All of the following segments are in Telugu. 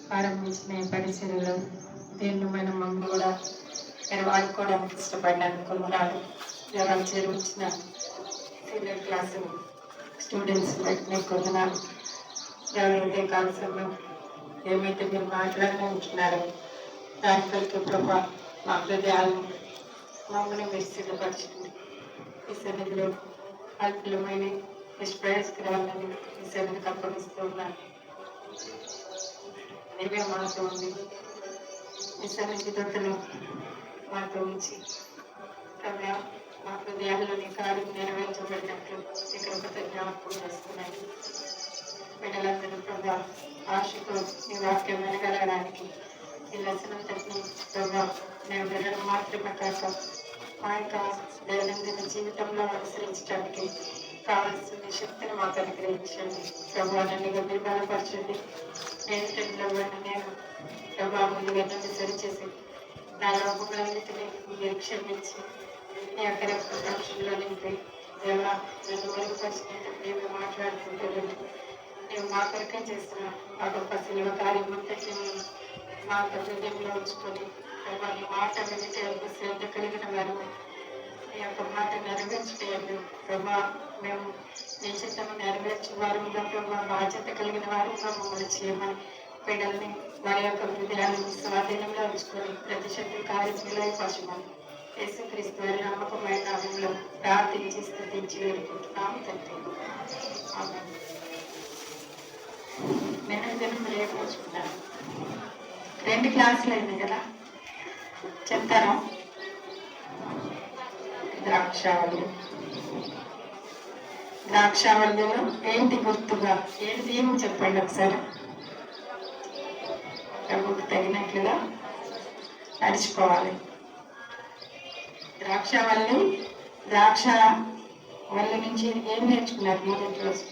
ప్రారంభించిన ఈ పరిచర్యలో దీర్ఘమైన మమ్మల్ని కూడా నేను వాడుకోవడానికి ఇష్టపడ్డాను. కొందరు జనాలు చేర్చిన సీనియర్ క్లాసు స్టూడెంట్స్ బట్టి కొందరు ఎవరైతే కాల్సంలో ఏమైతే మీరు మాట్లాడాలనుకుంటున్నారో దాని కొరకు ప్రభా మా హృదయాలను మమ్మల్ని మీరు సిద్ధపరచండి. ఈ సన్నిధిలో అల్పులమైన నిష్ప్రయాసకరాలని ఈ సన్నిధికి అప్పగిస్తూ ఉన్నాను. నీవే మాతో ఉంది. ఈ సన్నిధి దొత్తలు మాతో ఉంచి ప్రభా మా హృదయాల్లోని కార్యం నెరవేర్చబడినట్లు ఈ కృపతో జ్ఞాపకం చేస్తున్నాయి. బిడ్డలందరూ ప్రభా ఆశతో ఈ వాక్యం వినగలగడానికి ఈ లక్షణం తప్పి ప్రభా నేను వినడం మాత్రమే కాక మా యొక్క దైనందిన జీవితంలో అనుసరించడానికి కావలసిన శక్తిని మాకు అనుగ్రహించండి. ప్రభా నన్ను మీరు బలపరచండి. నేను ప్రభా ముందుగా నన్ను సరిచేసి నా లోపలన్నిటినీ మీరు క్షమించి మీ యొక్క రక్షణలో నింపి దేవా నన్ను మెరుగుపరిచినట్టు మేము మాట్లాడుకుంటున్నాను. నేను మా కొరకే చేస్తున్నా మా గొప్ప శిలువ కార్యం అంతటి మా హృదయంలో ఉంచుకొని ప్రభా మీ మాట వినితే శ్రద్ధ కలిగిన వారు మీ యొక్క మాట నెరవేర్చుకోవాలి. ప్రభా మేము నీ చిత్తము నెరవేర్చే వారు ప్రభా బాధ్యత కలిగిన వారు మమ్మల్ని చేయమని బిడ్డల్ని వారి యొక్క హృదయాలను స్వాధీనంలో ఉంచుకొని ప్రతి శక్తి కార్యక్రమాలు పరచమని యేసుక్రీస్తు వారి నమ్మకమైన నామంలో ప్రార్థించి స్తుతించి వేడుకుంటున్నాము తండ్రి. నేను తెలుగు నేర్చుకున్నాను. 2 క్లాసులు అయింది కదా, చెప్తారా? ద్రాక్షావళిలో ఏంటి గుర్తుగా ఏంటి ఏమో చెప్పండి ఒకసారి. ప్రభుకు తగినట్లుగా నడుచుకోవాలి. ద్రాక్ష వల్లి నుంచి ఏం నేర్చుకున్నారు మొదటి రోజు?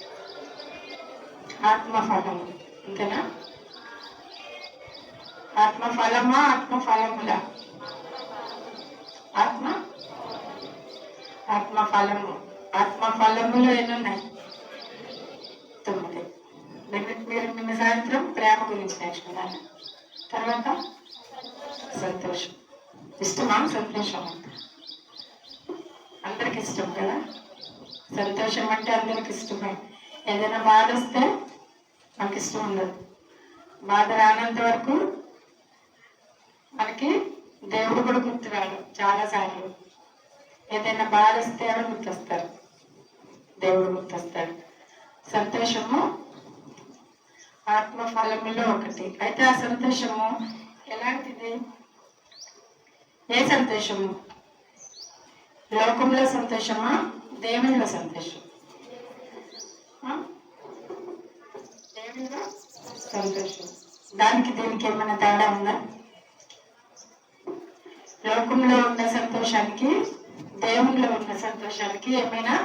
ఆత్మఫలం. ఇంతేనా? ఆత్మఫలమా ఆత్మఫలములా? ఆత్మఫలము. ఆత్మఫలములు ఎన్నున్నాయి? 9. మీరు నిన్న సాయంత్రం ప్రేమ గురించి నేర్చుకున్నారు. తర్వాత సంతోషం. ఇష్టమా సంతోషం? అందరికి ఇష్టం కదా. సంతోషం అంటే అందరికి ఇష్టమే. ఏదైనా బాధ వస్తే మనకి ఇష్టం ఉండదు. బాధ రానంత వరకు మనకి దేవుడు కూడా గుర్తురాడు. చాలాసార్లు ఏదైనా బాధ వస్తే ఎవరు గుర్తొస్తారు? దేవుడు గుర్తొస్తాడు. సంతోషము ఆత్మఫలములో ఒకటి. అయితే ఆ సంతోషము ఎలాంటిది? ఏ సంతోషము? లోకంలో సంతోషమా దేవునిలో సంతోషం? దేవునిలో సంతోషం. దానికి దీనికి ఏమైనా తేడా ఉందా? లోకంలో ఉన్న సంతోషానికి దేవునిలో ఉన్న సంతోషానికి ఏమైనా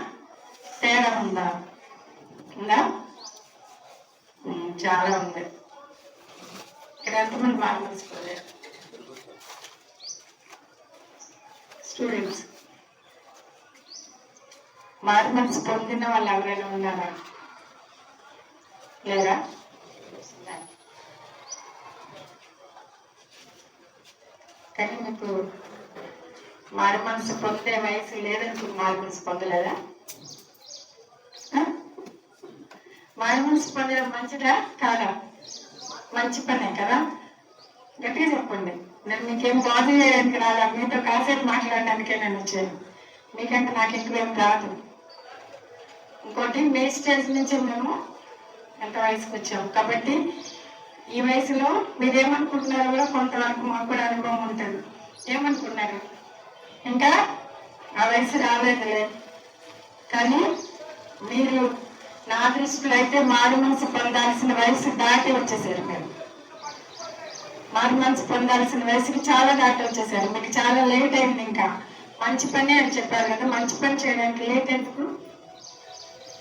తేడా ఉందా? చాలా ఉంది. ఇక్కడ ఎంతమంది మాట్లాడుకోలేదు? స్టూడెంట్స్ మార్మల్స్ పొందిన వాళ్ళు ఎవరైనా ఉన్నారా? లేరా? కానీ మీకు మార్మల్స్ పొందే వయసు లేదని మార్మల్స్ పొందలేదా? మార్మల్స్ పొందడం మంచిదా కాదా? మంచి పనే కదా. గట్టిగా చెప్పండి. నేను మీకేం బాధ చేయడానికి రాదా, మీతో కాసేపు మాట్లాడడానికే నేను వచ్చాను. మీకంటే నాకు ఎక్కువేం రాదు. ఇంకోటి మీ స్టేజ్ నుంచి మేము ఎంత వయసుకు వచ్చాము కాబట్టి ఈ వయసులో మీరేమనుకుంటున్నారో కూడా కొంతవరకు మాకు కూడా అనుభవం ఉంటుంది. ఏమనుకున్నారు? ఇంకా ఆ వయసు రాలేదులే. కానీ మీరు నా దృష్టిలో అయితే మారు మనసు పొందాల్సిన వయసు దాటి వచ్చేసారు. మీరు మారు మనసు పొందాల్సిన వయసుకి చాలా దాటి వచ్చేసారు. మీకు చాలా లేట్ అయింది. ఇంకా మంచి పని అని చెప్పారు కదా, మంచి పని చేయడానికి లేట్ ఎందుకు?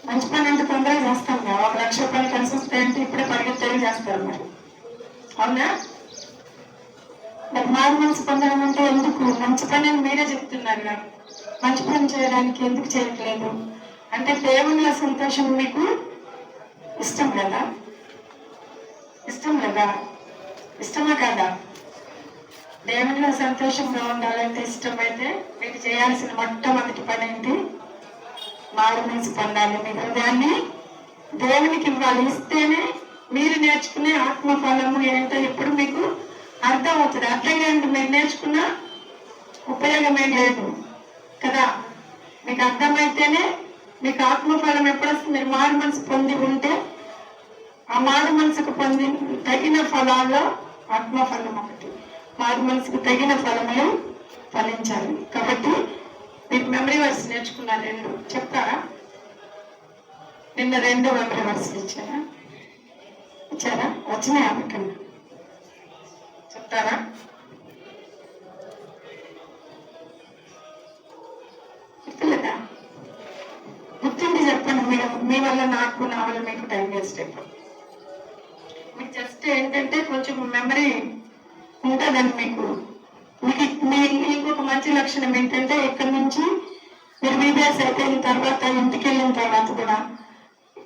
మంచి పని అంటే తొందరగా చేస్తాం కదా. 1 లక్ష రూపాయలు కలిసి వస్తాయంటే ఇప్పుడే పరిగెత్తి చేస్తారు మరి. అవునా? మరి మారు మనసు పొందడం అంటే ఎందుకు? మంచి పని అని మీరే చెప్తున్నారు కదా. మంచి పని చేయడానికి ఎందుకు చేయట్లేదు అంటే దేవునిలో సంతోషం మీకు ఇష్టం కదా. ఇష్టమా కాదా? దేవునిలో సంతోషంగా ఉండాలంటే ఇష్టమైతే మీకు చేయాల్సిన మొట్టమొదటి పని ఏంటి? మారు మనసు పొందాలి. మీ హృదయాన్ని దేవునికి ఇవ్వాలి. ఇస్తేనే మీరు నేర్చుకునే ఆత్మఫలము ఏంటో ఇప్పుడు మీకు అర్థం అవుతుంది. అర్థం కాదు మీరు నేర్చుకున్న ఉపయోగమేం లేదు కదా. మీకు అర్థమైతేనే మీకు ఆత్మఫలం ఎప్పుడు వస్తుంది? మీరు మారు మనసు పొంది ఉంటే ఆ మారు మనసుకు పొంది తగిన ఫలాల్లో ఆత్మఫలం ఒకటి. మారు మనసుకు తగిన ఫలములు ఫలించాలి. కాబట్టి మీకు మెమరీ వర్స్ నేర్చుకున్నారు. 2 చెప్తారా? నిన్న 2 మెమరీ వర్స్ ఇచ్చారా? వచ్చినాయా మీకు? చెప్తారా? గుర్తులేదా? గుర్తుండి చెప్పండి. మీ వల్ల నాకు, నా వల్ల మీకు టైం వేస్ట్ అయిపోతుంది. మీకు జస్ట్ ఏంటంటే కొంచెం మెమరీ ఉంటుందని మీకు ఇంకొక మంచి లక్షణం ఏంటంటే ఇక్కడి నుంచి మీరు బీబీఎస్ అయిపోయిన తర్వాత ఇంటికి వెళ్ళిన తర్వాత కూడా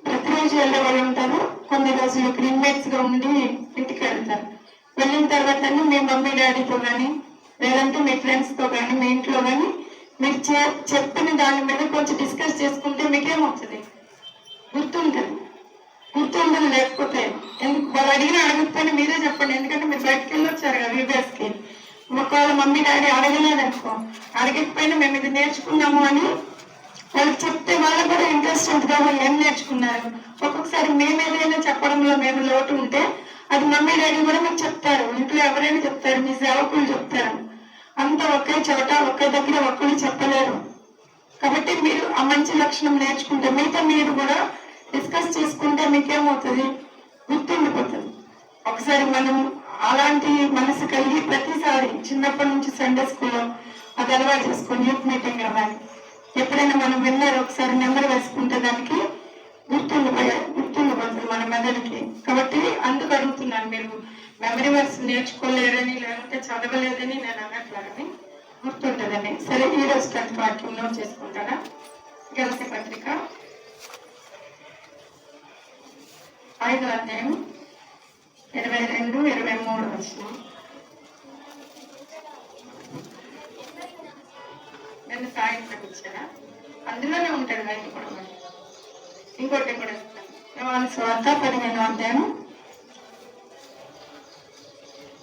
ప్రతిరోజు వెళ్ళే వాళ్ళు ఉంటారు. కొన్ని రోజులు ఇన్మేట్స్ గా ఉండి ఇంటికి వెళ్తారు. వెళ్ళిన తర్వాత మీ మమ్మీ డాడీతో కానీ లేదంటే మీ ఫ్రెండ్స్ తో కానీ మీ ఇంట్లో కానీ మీరు చెప్పిన దాని మీద కొంచెం డిస్కస్ చేసుకుంటే మీకేమవుతుంది? గుర్తుంటుంది. గుర్తుండదు లేకపోతే ఎందుకు వాళ్ళు అడగకపోయినా మీరే చెప్పండి. ఎందుకంటే మీరు బయటకు వెళ్ళి వచ్చారు కదా బీబీఎస్కి. ఒకవేళ మమ్మీ డాడీ అడగలేదనుకో, అడగకపోయినా మేము ఇది నేర్చుకున్నాము అని వాళ్ళకి చెప్తే వాళ్ళకు కూడా ఇంట్రెస్ట్ ఉంటుంది. వాళ్ళు ఏం నేర్చుకున్నారు. ఒక్కొక్కసారి మేము ఏదైనా చెప్పడంలో మేము లోటు ఉంటే అది మమ్మీ డాడీ కూడా మీకు చెప్తారు. ఇంట్లో ఎవరైనా చెప్తారు, మీ సేవకులు చెప్తారు. అంతా ఒకే చోట ఒకే దగ్గర ఒక్కరు చెప్పలేరు. కాబట్టి మీరు ఆ మంచి లక్షణం నేర్చుకుంటే మిగతా మీరు కూడా డిస్కస్ చేసుకుంటే మీకేమవుతుంది? గుర్తుండిపోతుంది. ఒకసారి మనం అలాంటి మనసు కలిగి ప్రతిసారి చిన్నప్పటి నుంచి సండే స్కూల్లో అది అలవాటు చేసుకొని యూత్ మీటింగ్ అవ్వాలి. ఎప్పుడైనా మనం విన్నారు ఒకసారి నెంబర్ వేసుకుంటే దానికి గుర్తుండిపోతుంది మన మెదడుకి. కాబట్టి అందుకు అడుగుతున్నాను. మీరు మెమరీ వర్స్ నేర్చుకోలేరని లేదంటే చదవలేదని నేను అనట్లేదని, గుర్తుంటుందని. సరే, ఈ రోజు కంటి వాక్యం నోట్ చేసుకుంటారా? గలతీ పత్రిక 5వ అధ్యాయం 22, 23 వచ్చిన. నేను సాయంత్రం ఇచ్చారా? అందులోనే ఉంటుంది బయట కూడా. మరి ఇంకోటి కూడా ఇస్తాను. యోహాను సువార్త 15వ అధ్యాయం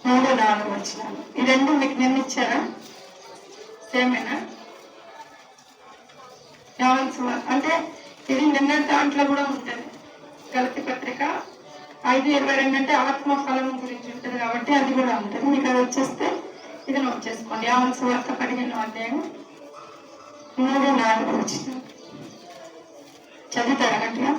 3, 4 వచ్చిన. ఈ 2 మీకు నిన్న ఇచ్చారా? సేమేనా? యోహాను సువార్త అంటే ఇది నిన్న దాంట్లో కూడా ఉంటుంది. గలతీ పత్రిక 5:22 అంటే ఆత్మఫలం గురించి ఉంటుంది కాబట్టి అది కూడా ఉంటుంది. మీకు అది వచ్చేస్తే ఇది నోట్ చేసుకోండి. యోహాను సువార్త 15వ అధ్యాయం 3, 4 వచ్చిన. చదువుతారా గట్టిగా?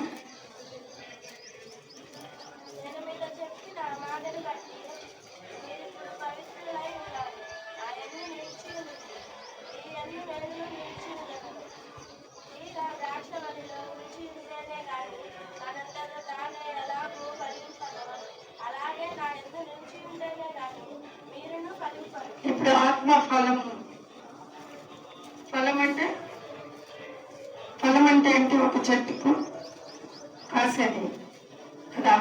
ఇప్పుడు ఆత్మఫలం ఫలం అంటే ఏంటి? ఒక చెట్టుకు కాసేది కదా.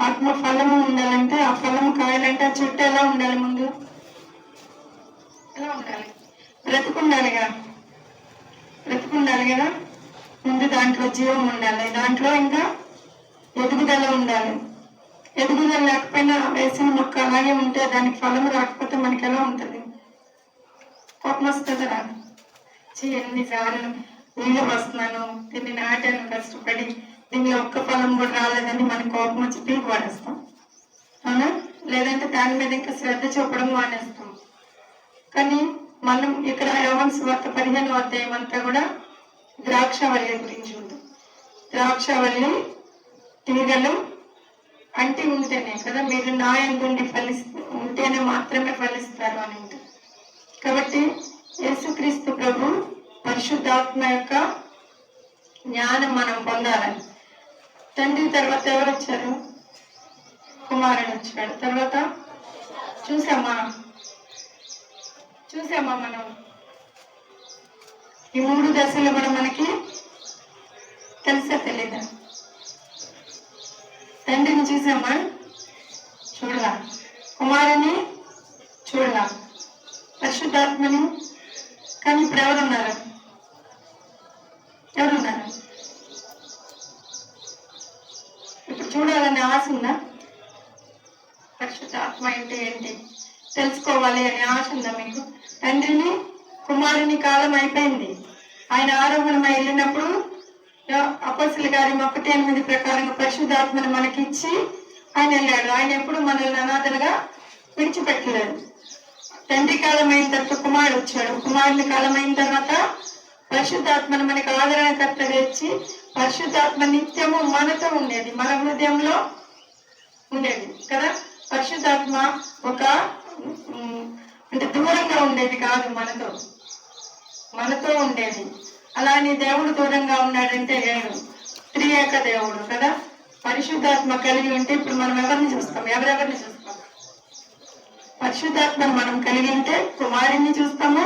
ఆత్మఫలము ఉండాలంటే ఆ ఫలము కాయాలంటే ఆ చెట్టు ఎలా ఉండాలి? ముందు ఎలా ఉండాలి? బ్రతుకుండాలిగా కదా. ముందు దాంట్లో జీవం ఉండాలి, దాంట్లో ఇంకా ఎదుగుదల ఉండాలి. ఎదుగుదల లేకపోయినా వేసిన మొక్క అలాగే ఉంటే దానికి ఫలం రాకపోతే మనకి ఎలా ఉంటుంది? కోపం వస్తుంది రాదు. ఎన్నిసార్లు నీళ్ళు వస్తున్నాను, దీన్ని నాటాను కష్టపడి, దీనిలో ఒక్క ఫలం కూడా రాలేదని మనకి కోపం వచ్చి పీకి పడేస్తాం, అవునా? లేదంటే దాని మీద ఇంకా శ్రద్ధ చూపడం మానేస్తాం. కానీ మనం ఇక్కడ యోహాను సువార్త 15వ అధ్యాయం అంతా కూడా ద్రాక్షవల్లి గురించి ఉంది. ద్రాక్షవల్లి తీగలు అంటి ఉంటేనే కదా, మీరు నా యందు ఉంటేనే మాత్రమే ఫలిస్తారు అని ఉంటుంది. కాబట్టి యేసుక్రీస్తు ప్రభు పరిశుద్ధాత్మ యొక్క జ్ఞానం మనం పొందాలని. తండ్రి తర్వాత ఎవరు వచ్చారు? కుమారుడు వచ్చాడు. తర్వాత చూసామా మనం ఈ 3 దశలు కూడా మనకి తెలుసా తెలీదా? తండ్రిని చూసామా? చూడలా. కుమారుడు కుమారుని చూడాల, పరిశుద్ధాత్మని. కానీ ఇప్పుడు ఎవరున్నారు? ఇప్పుడు చూడాలని ఆశ ఉందా? పరిశుద్ధాత్మ అంటే ఏంటి తెలుసుకోవాలి అనే ఆశ ఉందా మీకు? తండ్రిని కుమారుని కాలం అయిపోయింది. ఆయన ఆరోహణమై వెళ్ళినప్పుడు అపొస్తలుల కార్యం 1:8 ప్రకారంగా పరిశుద్ధాత్మను మనకిచ్చి ఆయన వెళ్ళాడు. ఆయన ఎప్పుడు మనల్ని అనాథలుగా విడిచిపెట్టలేదు. తండ్రి కాలం అయిన తర్వాత కుమారుడు వచ్చాడు. కుమారుని కాలం అయిన తర్వాత పరిశుద్ధాత్మను మనకు ఆదరణకర్తగా ఇచ్చి పరిశుద్ధాత్మ నిత్యము మనతో ఉండేది, మన హృదయంలో ఉండేది కదా. పరిశుద్ధాత్మ ఒక అంటే దూరంగా ఉండేది కాదు, మనతో ఉండేది. అలానే దేవుడు దూరంగా ఉన్నాడంటే లేడు, త్రియేక దేవుడు కదా. పరిశుద్ధాత్మ కలిగి ఉంటే ఇప్పుడు మనం ఎవరిని చూస్తాం? ఎవరెవరిని చూస్తాం? పరిశుద్ధాత్మను మనం కలిగి ఉంటే కుమారుని చూస్తాము,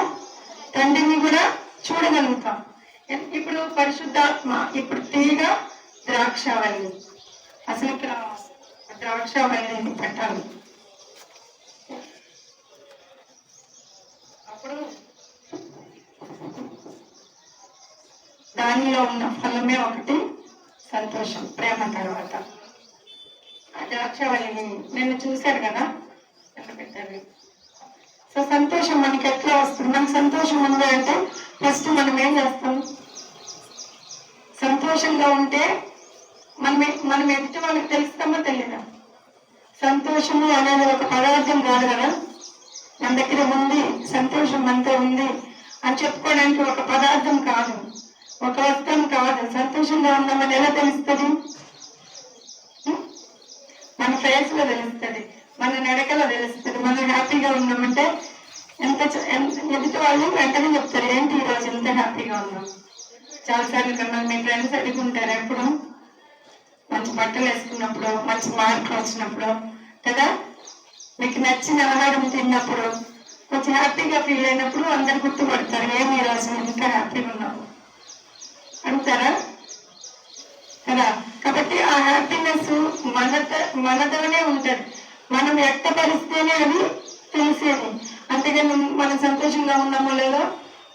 తండ్రిని కూడా చూడగలుగుతాం. ఇప్పుడు పరిశుద్ధాత్మ ఇప్పుడు తీగ ద్రాక్షావల్లి. అసలు ఇక్కడ ద్రాక్షావల్లిని పెట్టాలి. అప్పుడు దానిలో ఉన్న ఫలమే ఒకటి సంతోషం, ప్రేమ. తర్వాత ఆ ద్రాక్షావల్లిని నిన్ను చూశారు కదా, ఎట్లా పెట్టారు. సో సంతోషం మనకి ఎట్లా వస్తుంది? మనకు సంతోషం ఉంది అంటే ఫస్ట్ మనం ఏం చేస్తాం? సంతోషంగా ఉంటే మనం ఎదుటి వాళ్ళకి తెలుస్తామో తెలియదా? సంతోషము అనేది ఒక పదార్థం కాదు కదా, మన దగ్గర ఉంది, సంతోషం అంతా ఉంది అని చెప్పుకోవడానికి ఒక పదార్థం కాదు, ఒక వస్తువు కాదు. సంతోషంగా ఉన్నామని ఎలా తెలుస్తుంది? మన ఫేస్ లో తెలుస్తుంది, మన నడకలో తెలుస్తుంది. మనం హ్యాపీగా ఉన్నామంటే ఎదుటి వాళ్ళు వెంటనే చెప్తారు, ఏంటి ఈరోజు ఎంత హ్యాపీగా ఉన్నాం. చాలాసార్లు మిమ్మల్ని మీ ఫ్రెండ్స్ అడుగుంటారు, ఎప్పుడు మంచి బట్టలు వేసుకున్నప్పుడు, మంచి మార్కులు వచ్చినప్పుడు కదా, మీకు నచ్చిన ఆహారం తిన్నప్పుడు, కొంచెం హ్యాపీగా ఫీల్ అయినప్పుడు అందరు గుర్తుపడతారు, ఏమి ఈరోజు ఇంకా హ్యాపీగా ఉన్నాము అంటారా కదా. కాబట్టి ఆ హ్యాపీనెస్ మనతోనే ఉంటది, మనం వ్యక్తపరిస్తేనే అది తెలిసేది. అంతేగాని మనం సంతోషంగా ఉన్నామో లేదో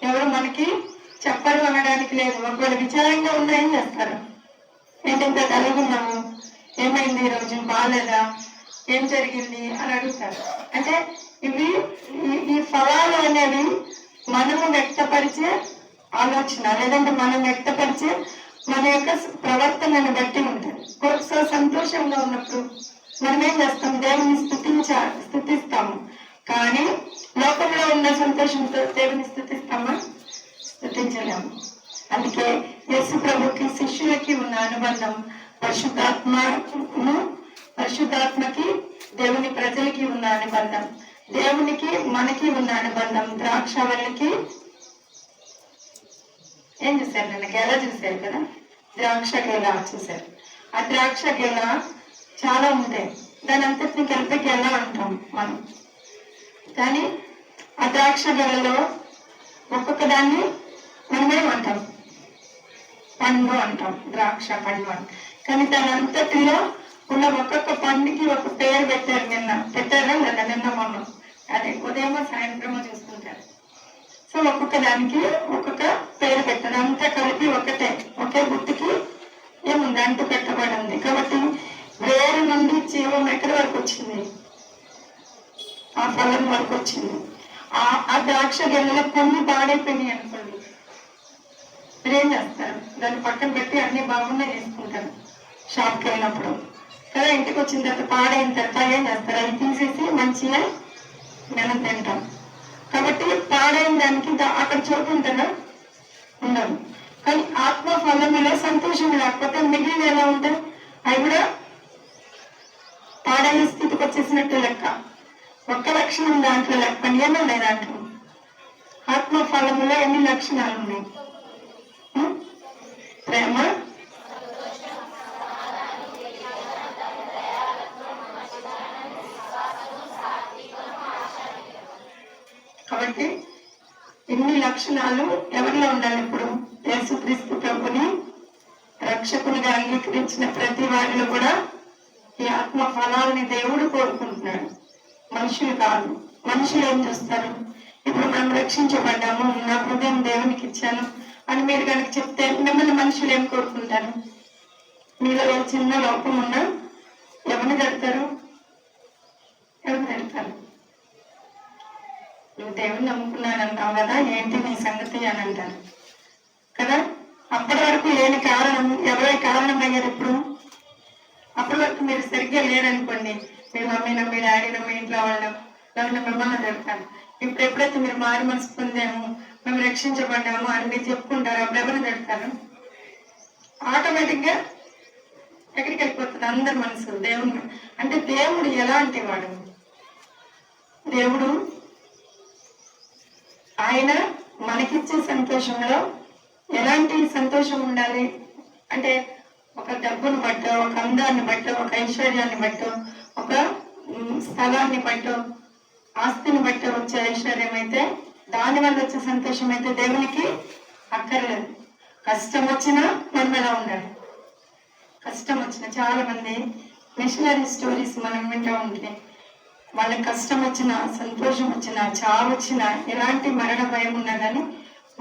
ఎవరు మనకి చెప్పరు అనడానికి లేదు. ఒకవేళ విచారంగా ఉన్నా ఏం చేస్తారు? ఏంటంటే కలుగున్నాము, ఏమైంది ఈరోజు, బాగాలేదా, ఏం జరిగింది అని అడుగుతారు. అంటే ఈ ఫలాలు అనేవి మనము వ్యక్తపరిచే ఆలోచన, లేదంటే మనం వ్యక్తపరిచే మన యొక్క ప్రవర్తనను బట్టి ఉంటుంది. సో సంతోషంగా ఉన్నప్పుడు మనం ఏం చేస్తాం? దేవుని స్తుతిస్తాము. కానీ లోకంలో ఉన్న సంతోషంతో దేవుని స్తుతిస్తామా? స్తుతించలేము. అందుకే యేసు ప్రభుకి శిష్యులకి ఉన్న అనుబంధం పరిశుద్ధాత్మకి దేవుని ప్రజలకి ఉన్న అనుబంధం, దేవునికి మనకి ఉన్న అనుబంధం. ద్రాక్షవల్లికి ఏం చూశారు? నిన్న గెల చూశారు కదా, ద్రాక్ష గెల చూశారు. ఆ ద్రాక్ష గెల చాలా ఉంటాయి, దాని అంతటిని కలిపి గెల అంటాం మనం. కానీ ఆ ద్రాక్ష గెలలో ఒక్కొక్క దాన్ని మనమేమంటాం? పండు అంటాం, ద్రాక్ష పండు అంటాం. కానీ దాని అంతటిలో ఉన్న ఒక్కొక్క పండుకి ఒక పేరు పెట్టారు. పెట్టారా లేదా? నిన్న మొన్న అదే ఉదయమో సాయంత్రమో చూసుకుంటారు. సో ఒక్కొక్క దానికి ఒక్కొక్క పేరు పెట్టారు. అంతా కలిపి ఒకే గుర్తుకి ఏముంది? అంటు పెట్టబడి ఉంది. కాబట్టి వేరు నుండి జీవం ఎక్కడి వరకు వచ్చింది? ఆ ఫలం వరకు వచ్చింది. ఆ ద్రాక్ష గెలలో కొన్ని పాడైపోయినాయి అనుకోండి, మీరేం చేస్తారు? దాన్ని పక్కన పెట్టి అన్ని బాగున్నాయి తీసుకుంటారు షాప్కి వెళ్ళినప్పుడు కదా. ఇంటికి వచ్చిన తర్వాత పాడైన తర్వాత ఏం చేస్తారు? అది తీసేసి మంచిగా మనం తింటాం. కాబట్టి పాడైన దానికి అక్కడ చోటు ఉంటుందా? ఉండదు. కానీ ఆత్మ ఫలంలో సంతోషం లేకపోతే మిగిలిన ఎలా ఉంటాయి? అవి కూడా పాడైన స్థితికి వచ్చేసినట్టు లెక్క. ఒక్క లక్షణం దాంట్లో లెక్క ఏమున్నాయి? దాంట్లో ఆత్మ ఫలములో ఎన్ని లక్షణాలు ఉన్నాయి? ప్రేమ, కాబట్టి ఇన్ని లక్షణాలు ఎవరిలో ఉండాలి? ఇప్పుడు యేసుక్రీస్తు ప్రభుని రక్షకునిగా అంగీకరించిన ప్రతి వారిలో కూడా ఈ ఆత్మ ఫలాలని దేవుడు కోరుకుంటున్నాడు. మనుషులు కాదు. మనుషులు ఏం చూస్తారు? ఇప్పుడు మనం రక్షించబడ్డాము, నా హృదయం దేవునికి ఇచ్చాను అని మీరు కనుక చెప్తే మిమ్మల్ని మనుషులు ఏం కోరుకుంటారు? మీలో చిన్న లోపం ఉన్నా ఎవరిని తిడతారు? ఎవరిని తిడతారు? నువ్వు దేవుని నమ్ముకున్నానంటావు కదా, ఏంటి నీ సంగతి అని అంటారు కదా. అప్పటి వరకు లేని కారణం ఎవరై కారణం అయ్యారు? ఇప్పుడు అప్పటి వరకు మీరు సరిగ్గా లేరనుకోండి, మీ మమ్మీనో మీ డాడీనో మీ ఇంట్లో వాళ్ళం లేకపోతే మిమ్మల్ని తిడతారు. ఇప్పుడు ఎప్పుడైతే మీరు మారు మనసు పొందాము, మేము రక్షించబడ్డాము అని మీరు చెప్పుకుంటారు, అప్పుడు ఎవరిని తిడతారు? ఆటోమేటిక్గా ఎక్కడికి వెళ్ళిపోతుంది అందరి మనసు దేవుని. అంటే దేవుడు ఎలాంటి వాడు? దేవుడు ఆయన మనకిచ్చే సంతోషంలో ఎలాంటి సంతోషం ఉండాలి అంటే, ఒక డబ్బును బట్టో, ఒక అందాన్ని బట్టో, ఒక ఐశ్వర్యాన్ని బట్టో, ఒక స్థలాన్ని బట్టో, ఆస్తిని బట్టో వచ్చే ఐశ్వర్యం అయితే, దాని వల్ల వచ్చే సంతోషం అయితే దేవునికి అక్కర్లేదు. కష్టం వచ్చినా మనం ఎలా ఉండాలి? కష్టం వచ్చిన చాలా మంది మిషనరీ స్టోరీస్ మనం వింటూ ఉంటే, వాళ్ళకి కష్టం వచ్చినా, సంతోషం వచ్చినా, చావు వచ్చినా, ఎలాంటి మరణ భయం ఉన్నా కానీ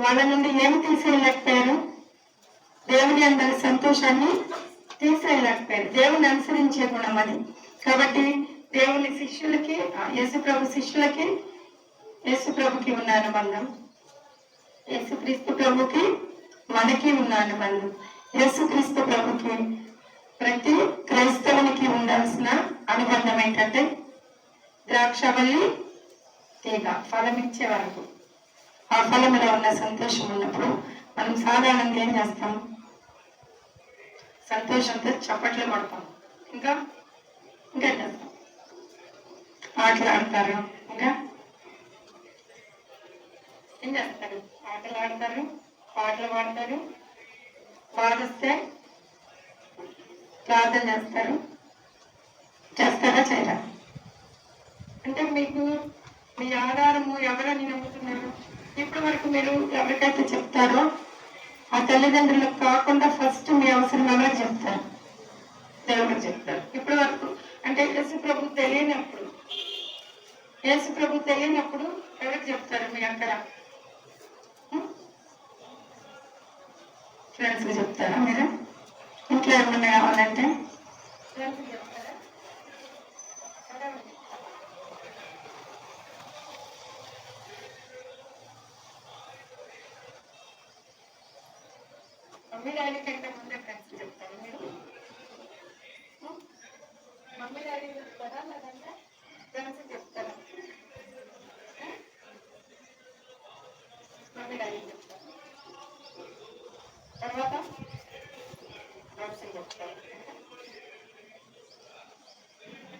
వాళ్ళ నుండి ఏమి తీసేయలేకపోయారు? దేవుని అందరి సంతోషాన్ని తీసేయలేకపోయారు. దేవుని అనుసరించే గుణం అది. కాబట్టి దేవుని శిష్యులకి, యేసుప్రభు శిష్యులకి యేసుప్రభుకి ఉన్న అనుబంధం, యేసుక్రీస్తు ప్రభుకి మనకి ఉన్న అనుబంధం, యేసుక్రీస్తు ప్రభుకి ప్రతి క్రైస్తవునికి ఉండాల్సిన అనుబంధం ఏంటంటే, ద్రాక్షవల్లి తీగ ఫలం ఇచ్చే వరకు, ఆ ఫలంలో ఉన్న సంతోషం ఉన్నప్పుడు మనం సాధారణంగా ఏం చేస్తాం? సంతోషంతో చప్పట్లు కొడతాం, ఇంకా ఇంకా చేస్తాం, ఆటలు ఆడతారు, ఇంకా ఏం చేస్తారు? ఆటలు ఆడతారు, పాటలు పాడతారు, బాధొస్తే ప్రార్థన చేస్తారు. చేస్తారా? చేయరా? అంటే మీకు మీ ఆధారము ఎవరని నమ్ముతున్నారు? ఇప్పటి వరకు మీరు ఎవరికైతే చెప్తారో ఆ తల్లిదండ్రులకు కాకుండా ఫస్ట్ మీ అవసరం ఎవరికి చెప్తారు? దేవుడికి చెప్తారు. ఇప్పటి వరకు అంటే యేసు ప్రభు తెలియనప్పుడు ఎవరికి చెప్తారు? మీ అక్కడ ఫ్రెండ్స్కి చెప్తారా? మీరు ఇంట్లో ఏమన్నా కావాలంటే ఫ్రెండ్స్కి చెప్తారా? మమ్మీ డాడీ కంటే ముందే ఫ్రెండ్స్ చెప్తారు. మీరు మమ్మీ డాడీ చెప్తారా లేదంటే ఫ్రెండ్స్ చెప్తారా? మమ్మీ డాడీ చెప్తారు, తర్వాత ఫ్రెండ్స్ చెప్తారు.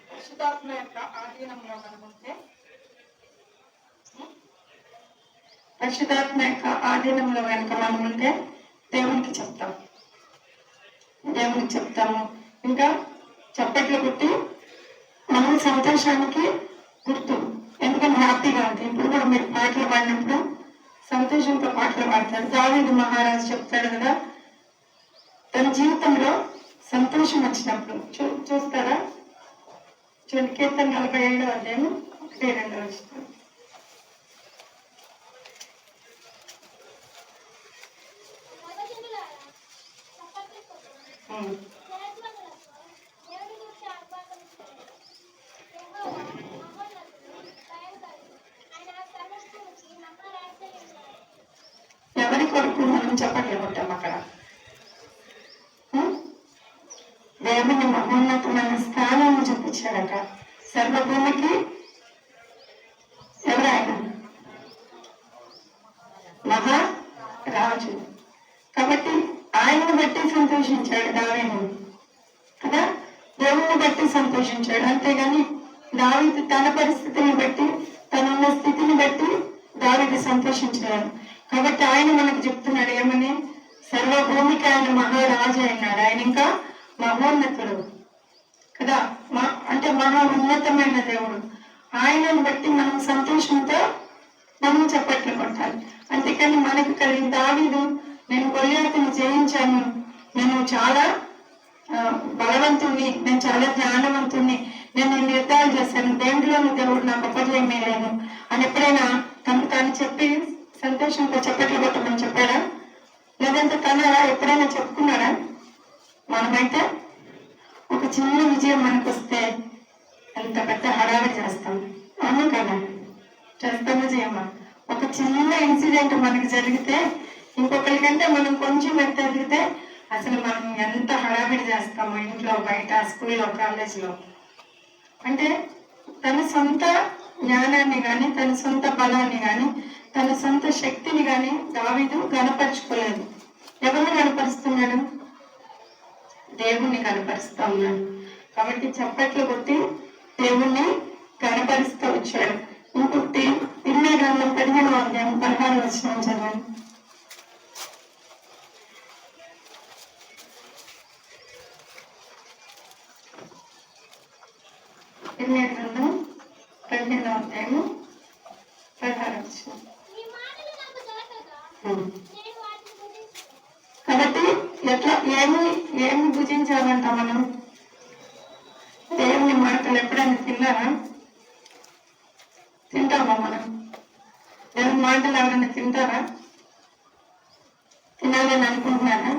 పరిశుద్ధాత్మ యొక్క ఆధీనంలో మనముంటే, పరిశుద్ధాత్మ యొక్క ఆధీనంలో కనుక మనముంటే దేవునికి చెప్తాము. ఇంకా చప్పట్లు కొట్టి మనం సంతోషానికి గుర్తు, ఎందుకంటే హ్యాపీగా ఉంటుంది. ఇప్పుడు కూడా మీరు పాటలు పాడినప్పుడు సంతోషంతో పాటలు పాడతారు. దావీదు మహారాజు చెప్తాడు కదా, తన జీవితంలో సంతోషం వచ్చినప్పుడు చూస్తారా? చూడండి, కీర్తన 47వ అధ్యాయం 1-2 వచనం. ఎవరి కొరకు మనం చెప్పట్లు కొట్టాం అక్కడ? దేవుని మహోన్నతమైన స్థానాన్ని చూపించాడట. సర్వభూమికి ఎవరాయన? మహారాజు. కాబట్టి ఆయనను బట్టి సంతోషించాడు దావీదు కదా, దేవుని బట్టి సంతోషించాడు. అంతేగాని దావీదు తన పరిస్థితిని బట్టి, తనున్న స్థితిని బట్టి దావీదు సంతోషించాడు. కాబట్టి ఆయన మనకు చెప్తున్నాడు ఏమని? సర్వభూమికి ఆయన మహారాజు అయినాడు. ఆయన ఇంకా మహోన్నతుడు కదా, అంటే మహా ఉన్నతమైన దేవుడు. ఆయనను బట్టి మనం సంతోషంతో మనం చప్పట్లు కొట్టాలి. అంతేకాని మనకు కలిగిన దావీదు, నేను గొల్లియాతుని జయించాను, నేను చాలా బలవంతుణ్ణి, నేను చాలా జ్ఞానవంతుణ్ణి, నేను ఇన్ని యుద్ధాలు చేశాను, దేంట్లోనూ దేవుడు నాకు అపజయం లేదు అని ఎప్పుడైనా తను తాను చెప్పి సంతోషంతో చెప్పట్లు కొట్టమని చెప్పాడా? లేదంటే తనరా ఎప్పుడైనా చెప్పుకున్నాడా? మనమైతే ఒక చిన్న విజయం మనకు వస్తే ఎంత పెద్ద హడావిడి చేస్తాం, అవును కదా? చేస్తామా చేయమ్మా? ఒక చిన్న ఇన్సిడెంట్ మనకు జరిగితే ఇంకొకరికంటే మనం కొంచెం ఎంత ఎదిగితే అసలు మనం ఎంత హడావిడి చేస్తాము, ఇంట్లో, బయట, స్కూల్లో, కాలేజీలో. అంటే తన సొంత జ్ఞానాన్ని కానీ, తన సొంత బలాన్ని కానీ, తన సొంత శక్తిని కానీ దావీదు గణపరుచుకోలేదు. ఎవరిని గణపరుస్తున్నాడు? దేవుణ్ణి గణపరుస్తా ఉన్నాడు. కాబట్టి చప్పట్లు కొట్టి దేవుణ్ణి గణపరుస్తూ వచ్చాడు. ఇంకొకటి ఇర్మియా గ్రంథం 15వ అధ్యాయం 16వ వచనం చదవండి. ఇర్మియా గ్రంథం 15వ అధ్యాయము 16వ వచనం. కాబట్టి ఎట్లా ఏమి భుజించాలంట మనం? దేవుని మాటలు ఎప్పుడైనా తిన్నారా? తింటామా మనం? దేవుని మాటలు ఎవరైనా తింటారా? తినాలని అనుకుంటున్నారా?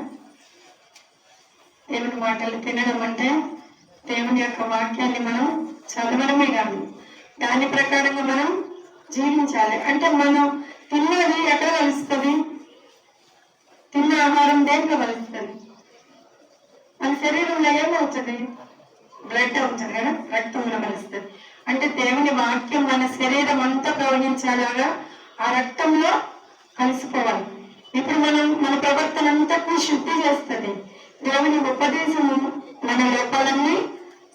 దేవుని మాటలు తినడం అంటే దేవుని యొక్క వాక్యాన్ని మనం చదవడమే కాదు, దాని ప్రకారంగా మనం జీవించాలి. అంటే మనం తిన్నది ఎక్కడ కలుస్తుంది? తిన్న ఆహారం దేంట్లో కలుస్తుంది? మన శరీరంలో ఏమవుతుంది? బ్లడ్ అవుతుంది కదా, రక్తంలో కలుస్తుంది. అంటే దేవుని వాక్యం మన శరీరం అంతా ప్రవహించేలాగా ఆ రక్తంలో కలిసిపోవాలి. ఇప్పుడు మన ప్రవర్తన అంతటినీ శుద్ధి చేస్తుంది. దేవుని ఉపదేశము మన లోపాలన్నీ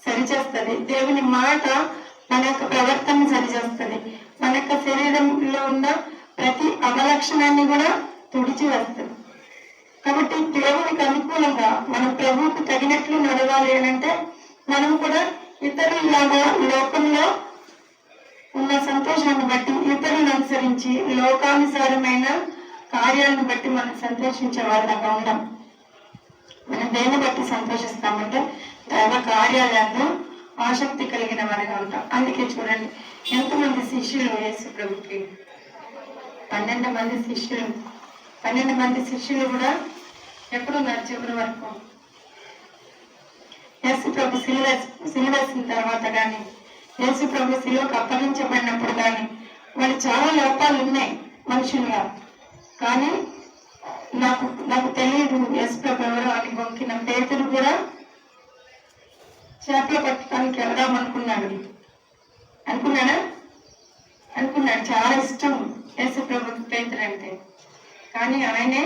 సరిచేస్తుంది. దేవుని మాట మన యొక్క ప్రవర్తన సరిచేస్తుంది. మన యొక్క శరీరంలో ఉన్న ప్రతి అవలక్షణాన్ని కూడా తుడిచి వేస్తుంది. కాబట్టి దేవునికి అనుకూలంగా మన ప్రభువుకు తగినట్లు నడవాలి అంటే మనం కూడా ఇతరులాగా లోకంలో ఉన్న సంతోషాన్ని బట్టి, ఇతరులను అనుసరించి లోకానుసారమైన కార్యాలను బట్టి మనం సంతోషించే వాళ్ళగా ఉండం. మనం దేన్ని బట్టి సంతోషిస్తామంటే దైవ కార్యాలను ఆసక్తి కలిగిన వారిగా ఉంటాం. అందుకే చూడండి, ఎంతమంది శిష్యులు యేసు ప్రభుకి? 12 మంది శిష్యులు. 12 మంది శిష్యులు కూడా ఎక్కడున్నారు చివరి వరకు? యేసు ప్రభు సిలువేసిన తర్వాత కానీ, యేసు ప్రభు సిలువకు అప్పగించబడినప్పుడు కానీ వాళ్ళు చాలా లోపాలు ఉన్నాయి మనుషులుగా. కానీ నాకు తెలియదు యేసు ప్రభు ఎవరో అని బొంకిన పేతురు కూడా చేపలు పట్టడానికి వెళ్దాం అనుకున్నాడా? చాలా ఇష్టం యేసు ప్రభుకి పేతురు అంటే. కానీ ఆయనే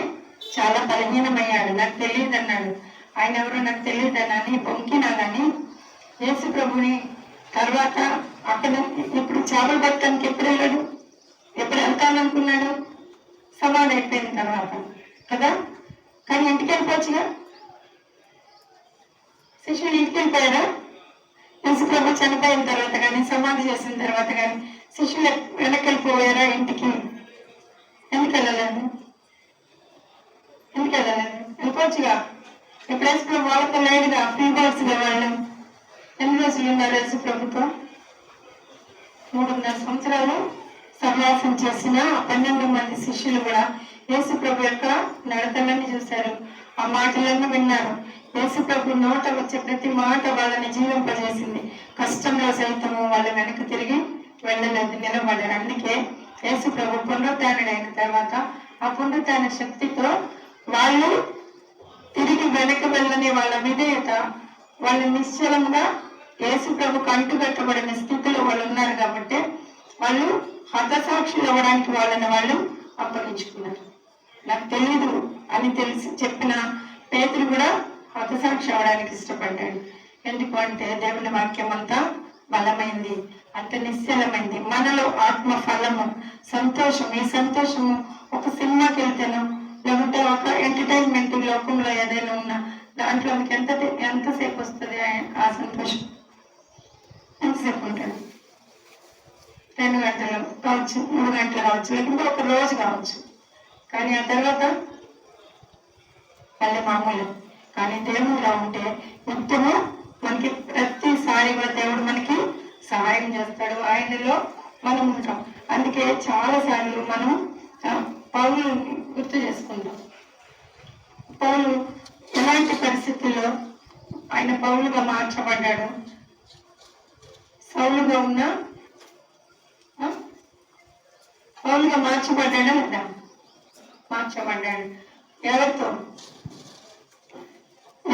చాలా బలహీనమయ్యాడు. నాకు తెలియదు అన్నాడు. ఆయన ఎవరో నాకు తెలియదని బొంకినా కానీ యేసు ప్రభుని తర్వాత అక్కడ ఇప్పుడు చేపలు పట్టడానికి ఎప్పుడు వెళ్ళాడు? ఎప్పుడు వెళ్తాననుకున్నాడు? సమాధి అయిపోయిన తర్వాత కదా. కానీ ఇంటికి వెళ్ళిపోవచ్చుగా. శిష్యులు ఇంటికి వెళ్ళిపోయారా? యేసు ప్రభు చనిపోయిన తర్వాత కానీ, సమాధి చేసిన తర్వాత కానీ శిష్యులు వెనక్కి వెళ్ళిపోయారా ఇంటికి? ఎందుకు వెళ్ళలేదు? వెళ్ళిపోవచ్చుగా. ఇప్పుడు యేసు ప్రభు వాళ్ళతో లేదుగా, ఫ్రీ బర్డ్స్గా. వాళ్ళు ఎన్ని రోజులు ఉన్నారు యేసు ప్రభుతో? 3.5 సంవత్సరాలు సహవాసం చేసిన 12 మంది శిష్యులు కూడా యేసు ప్రభు యొక్క నడతలన్నీ చూశారు, ఆ మాటలన్నీ విన్నారు. యేసు ప్రభు నోట వచ్చే ప్రతి మాట వాళ్ళని జీవింపజేసింది. కష్టంలో సైతము వాళ్ళు వెనక్కి తిరిగి వెళ్ళలేదు, నిలబడ్డారు. అందుకే యేసు ప్రభు పునరుద్ధానుడైన తర్వాత ఆ పునరుద్ధాన శక్తితో వాళ్ళు తిరిగి వెనక్కి వెళ్ళని వాళ్ళ విధేయత, వాళ్ళు నిశ్చలంగా యేసు ప్రభుకు అంటుకట్టబడిన స్థితిలో వాళ్ళు ఉన్నారు. కాబట్టి వాళ్ళు హతసాక్షులు అవ్వడానికి వాళ్ళని వాళ్ళు అప్పగించుకున్నారు. నాకు తెలీదు అని తెలిసి చెప్పిన పేతురు కూడా హతసాక్షి అవడానికి ఇష్టపడ్డాడు. ఎందుకు అంటే దేవుని వాక్యం అంతా బలమైంది, అంత నిశ్చలమైంది. మనలో ఆత్మ ఫలము, సంతోషం. ఈ సంతోషము ఒక సినిమాకి వెళ్తేనో లేకుంటే ఒక ఎంటర్టైన్మెంట్ లోకంలో ఏదైనా ఉన్నా దాంట్లో మీకు ఎంతసేపు వస్తుంది ఆ సంతోషం? ఎంతసేపు ఉంటుంది? 2 గంటలు కావచ్చు, 3 గంటలు కావచ్చు, లేకుంటే ఒక రోజు కావచ్చు. కానీ ఆ తర్వాత మళ్ళీ మామూలు. కానీ దేవుడిలో ఉంటే నిత్యము మనకి ప్రతిసారి ప్రతిసారి కూడా దేవుడు మనకి సహాయం చేస్తాడు, ఆయనలో మనం ఉంటాం. అందుకే చాలా సార్లు మనం పౌలు గుర్తు చేసుకుంటాం. పౌలు ఎలాంటి పరిస్థితుల్లో ఆయన పౌలుగా మార్చబడ్డాడు, సౌలుగా ఉన్న పౌలుగా మార్చబడ్డాడా లేదా? మార్చబడ్డాడు. ఎవరితో?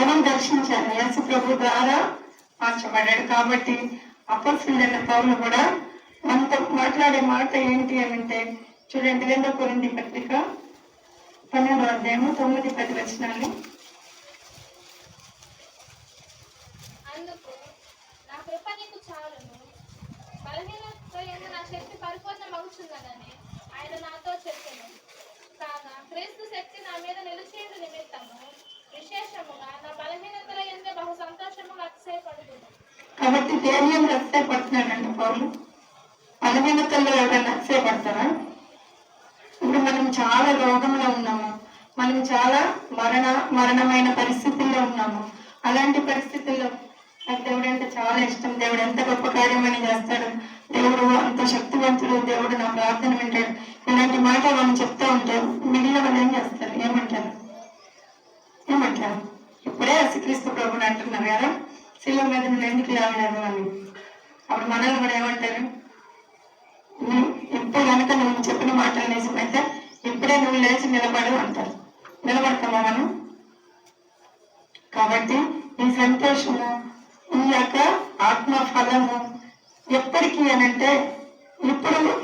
ఎవరు దర్శించారు? యేసు ప్రభు ద్వారా మార్చబడ్డాడు. కాబట్టి అపొస్తలుడైన పౌలు కూడా మనతో మాట్లాడే మాట ఏంటి అని అంటే చూడండి, 2 కొరింథీ పత్రిక 12వ అధ్యాయము 9-10 వచనాలు. ఆయన నాతో చెప్పెను. కాగా క్రీస్తు శక్తి నా మీద నిలిచేయుట నిమిత్తము విశేషముగా నా బలహీనతల యందు బహు సంతోషముగా అతిశయపడుతున్నాను. కాబట్టి దేని యందు అతిశయపడుతున్నాడంటే పౌలు? బలహీనతల్లో ఎవరైనా అతిశయపడతారా? ఇప్పుడు మనం చాలా రోగంలో ఉన్నాము, మనం చాలా మరణమైన పరిస్థితుల్లో ఉన్నాము. అలాంటి పరిస్థితుల్లో నాకు దేవుడు అంటే చాలా ఇష్టం, దేవుడు ఎంత గొప్ప కార్యమని చేస్తాడు, దేవుడు అంత శక్తివంతుడు, దేవుడు నా ప్రార్థన వింటాడు, ఇలాంటి మాట మనం చెప్తూ ఉంటే మిగిలిన వాళ్ళు ఏం చేస్తారు? ఏమంటారు? ఇప్పుడే యేసుక్రీస్తు ప్రభుని అంటున్నారు కదా, శిలువ మీద నువ్వు ఎందుకు లేవలేదు అని. అప్పుడు మనల్ని కూడా ఏమంటారు? ఇప్పుడు కనుక నువ్వు చెప్పిన మాటలు నిజమైతే ఇప్పుడే నువ్వు లేచి నిలబడు అంటారు. నిలబడతామా మనం? కాబట్టి ఈ సంతోషము, ఈ యొక్క ఆత్మ ఫలము ఎప్పటికీ అనంటే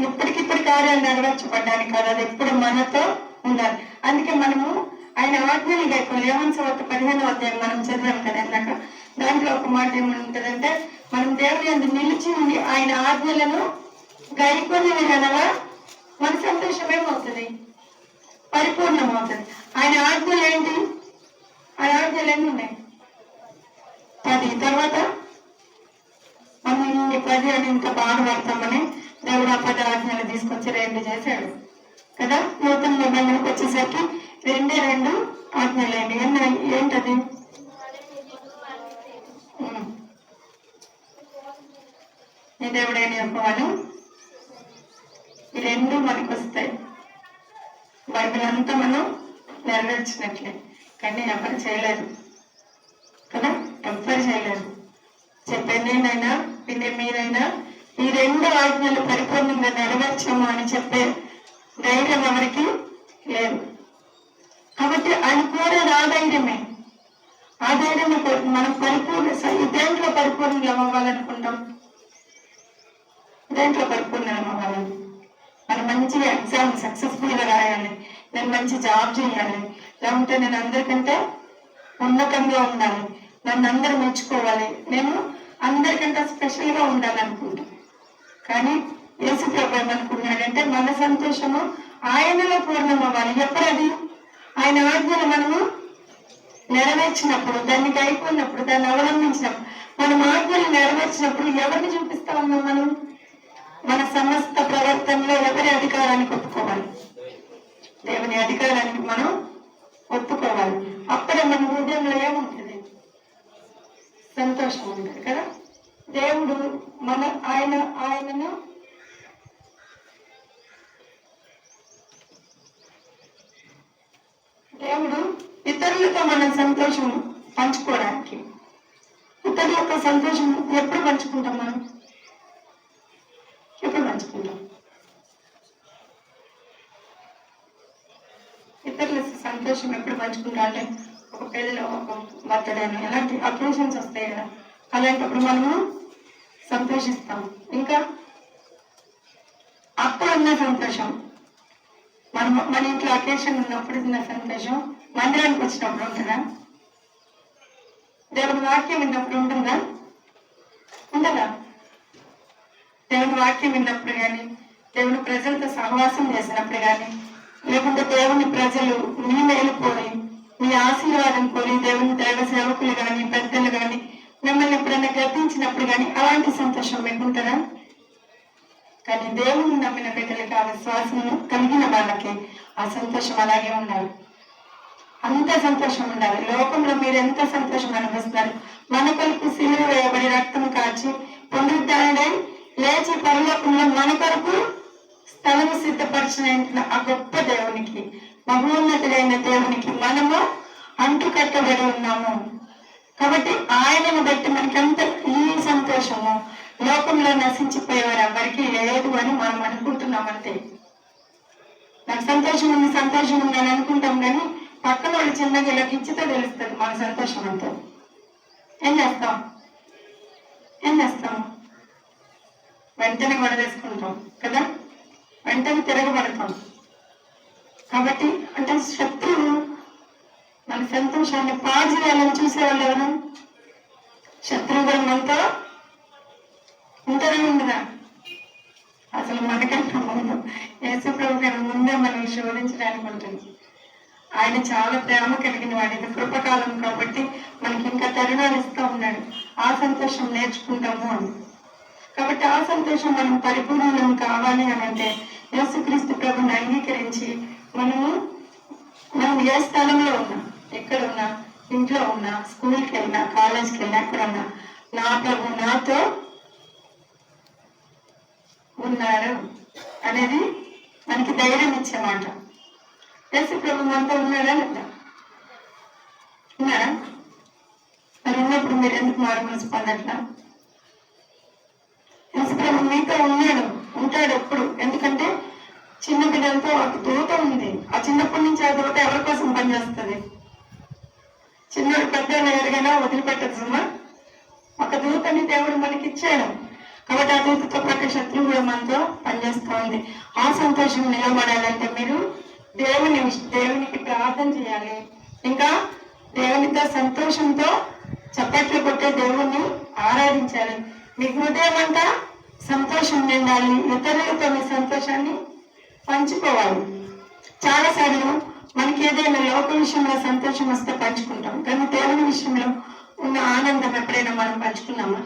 ఇప్పటికిప్పుడు కార్యాలు నెరవేర్చబడ్డానికి కాదు, అది ఎప్పుడు మనతో ఉండాలి. అందుకే మనము ఆయన ఆజ్ఞలు గైకోవాలి. యోహాను సువార్త 15వ అధ్యాయం మనం చదివాం కదా ఇందాక. దాంట్లో ఒక మాట ఏముంటుందంటే, మనం దేవుని యందు నిలిచి ఉండి ఆయన ఆజ్ఞలను గైకొని అనగా మన సంతోషం ఏమవుతుంది? పరిపూర్ణమవుతుంది. ఆయన ఆజ్ఞలు ఏంటి? ఆయన ఆజ్ఞలు ఎన్ని ఉన్నాయి? 10. తర్వాత మనం 10 అని ఇంకా బాధపడతామని దేవుడు ఆ 10 ఆజ్ఞలు తీసుకొచ్చి 2 చేశాడు కదా. నూతన నిబంధనకు వచ్చేసరికి 2 ఆజ్ఞలేండి. ఏంటది? నీ దేవుడైన యెహోవాను. ఈ 2 మనకు వస్తాయి. బైబిల్ అంతా మనం నెరవేర్చినట్లే, కానీ ఎవరు చేయలేదు కదా, ఎవ్వరు చేయలేదు. చెప్పే నేనైనా వినే మీరైనా ఈ 2 ఆజ్ఞలు పరిపూర్ణంగా నెరవేర్చాము అని చెప్పే ధైర్యం ఎవరికి లేదు. కాబట్టి ఆయన కోరేది ఆ ధైర్యమే. ఆ ధైర్యమే మనం దేంట్లో పరిపూర్ణం అవ్వాలనుకుంటాం? దేంట్లో పరిపూర్ణం అవ్వాలని? మనం మంచిగా ఎగ్జామ్ సక్సెస్ఫుల్ గా రాయాలి, నేను మంచి జాబ్ చేయాలి, లేకుంటే నేను అందరికంటే ఉన్నతంగా ఉండాలి, నన్ను అందరూ మెచ్చుకోవాలి, నేను అందరికంటే స్పెషల్ గా ఉండాలనుకుంటాం. కానీ యేసు ప్రభు ఏమనుకున్నాడంటే మన సంతోషము ఆయనలో పూర్ణం అవ్వాలి. ఎప్పుడది? ఆయన ఆజ్ఞలు మనము నెరవేర్చినప్పుడు, దాన్ని అయిపోయినప్పుడు, దాన్ని అవలంబించినప్పుడు, మనం ఆజ్ఞలు నెరవేర్చినప్పుడు ఎవరిని చూపిస్తా ఉన్నాం? మనం మన సమస్త ప్రవర్తనలో ఎవరి అధికారానికి ఒప్పుకోవాలి? దేవుని అధికారానికి మనం ఒప్పుకోవాలి. అప్పుడే మన హృదయంలో ఏముంటుంది? సంతోషం ఉంటుంది కదా. దేవుడు ఆయనను దేవుడు ఇతరులతో మన సంతోషం పంచుకోవడానికి, ఇతరుల యొక్క సంతోషం ఎప్పుడు పంచుకుంటాం? మనం ఎప్పుడు పంచుకుంటాం? ఇతరుల సంతోషం ఎప్పుడు పంచుకుంటాం అంటే ఒక పెళ్ళిలో, ఒక బర్త్డేను, ఎలాంటి అకేషన్స్ వస్తాయి కదా, అలాంటప్పుడు మనము సంతోషిస్తాం. ఇంకా అప్పుడున్న సంతోషం, మన ఇంట్లో అకేషన్ ఉన్నప్పుడు ఉన్న సంతోషం మందిరానికి వచ్చినప్పుడు ఉంటుందా? దేవుని వాక్యం విన్నప్పుడు ఉంటుందా? ఉండదా? దేవుని వాక్యం విన్నప్పుడు కానీ, దేవుని ప్రజలతో సహవాసం చేసినప్పుడు కానీ, లేకుంటే దేవుని ప్రజలు మీ మేలు కోరి, మీ ఆశీర్వాదం కోరి దేవుని దైవ సేవకులు కానీ, పెద్దలు కానీ మిమ్మల్ని ఎప్పుడైనా గర్తించినప్పుడు కానీ అలాంటి సంతోషం మీకు ఉంటుందా? కానీ దేవుని నమ్మిన బిడ్డలకి, ఆ విశ్వాసం కలిగిన వాళ్ళకి ఆ సంతోషం అలాగే ఉండాలి. అంత సంతోషం ఉండాలి. లోకంలో మీరు ఎంత సంతోషం అనిపిస్తున్నారు? మన కొరకు సిలువ వేయబడి రక్తం కాచి పునరుద్ధరణై లేచి పరలోకంలో మన కొరకు స్థలము సిద్ధపరిచిన ఆ గొప్ప దేవునికి, మహోన్నతుడైన దేవునికి మనము అంటుకట్టబడి ఉన్నాము. కాబట్టి ఆయనను బట్టి మనకంత ఈ సంతోషము లోకంలో నశించిపోయేవారు ఎవరికి లేదు అని మనం అనుకుంటున్నామంతే. నాకు సంతోషం ఉంది అని అనుకుంటాం, కానీ పక్కన వాళ్ళు చిన్నగా ఇలా కిచ్చితో తెలుస్తుంది మన సంతోషం అంతా. ఏం చేస్తాం? వెంటనే వడవేసుకుంటాం కదా, వెంటనే తిరగబడతాం. కాబట్టి అంటే శత్రువు మన సంతోషాన్ని పాడు చేయాలని చూసేవాళ్ళు ఎవరు? శత్రువు కూడా మనతో ఉంటారా ఉండదా? అసలు మనకంటే ముందు యేసు ప్రభు కన్నా ముందే మనం శోధించడానికి ఉంటుంది. ఆయన చాలా ప్రేమ కలిగిన వాడు. ఇది కృపకాలం కాబట్టి మనకి ఇంకా తరుణాలు ఇస్తూ ఉన్నాడు. ఆ సంతోషం నేర్చుకుంటాము అని. కాబట్టి ఆ సంతోషం మనం పరిపూర్ణం కావాలి అని అంటే యేసుక్రీస్తు ప్రభుని అంగీకరించి మనం ఏ స్థలంలో ఉన్నా, ఎక్కడ ఉన్నా, ఇంట్లో ఉన్నా, స్కూల్కి వెళ్ళినా, కాలేజ్కి వెళ్ళినా, ఎక్కడ ఉన్నా, నా ప్రభు నాతో ఉన్నారు అనేది మనకి ధైర్యం ఇచ్చే మాట. యేసు ప్రభు మనతో ఉన్నాడా లేదా? ఉన్నారా? మరి ఉన్నప్పుడు మీరు ఎందుకు మారు మనసు పొందట్లా? యేసు ప్రభు మీతో ఉంటాడు ఎప్పుడు. ఎందుకంటే చిన్న బిడ్డలతో ఒక దూత ఉంది. ఆ చిన్నప్పటి నుంచి ఆ దూత ఎవరి కోసం పనిచేస్తుంది? చిన్నోడు పెద్ద ఎరగైనా వదిలిపెట్టదు సుమా. ఒక దూతని దేవుడు మనకి ఇచ్చాడు. కాబట్టి ఆ దూతతో పాటు శత్రువు కూడా మనతో పనిచేస్తూ ఉంది. ఆ సంతోషం నిలబడాలంటే మీరు దేవునికి ప్రార్థన చేయాలి. ఇంకా దేవునితో సంతోషంతో చప్పట్లు కొట్టే దేవుణ్ణి ఆరాధించాలి. మీ హృదయం అంతా సంతోషం నిండాలి. ఇతరులతో మీ సంతోషాన్ని పంచుకోవాలి. చాలాసార్లు మనకి ఏదైనా లోక విషయంలో సంతోషం వస్తే పంచుకుంటాం, కానీ దేవుని విషయంలో ఉన్న ఆనందం ఎప్పుడైనా మనం పంచుకున్నామా?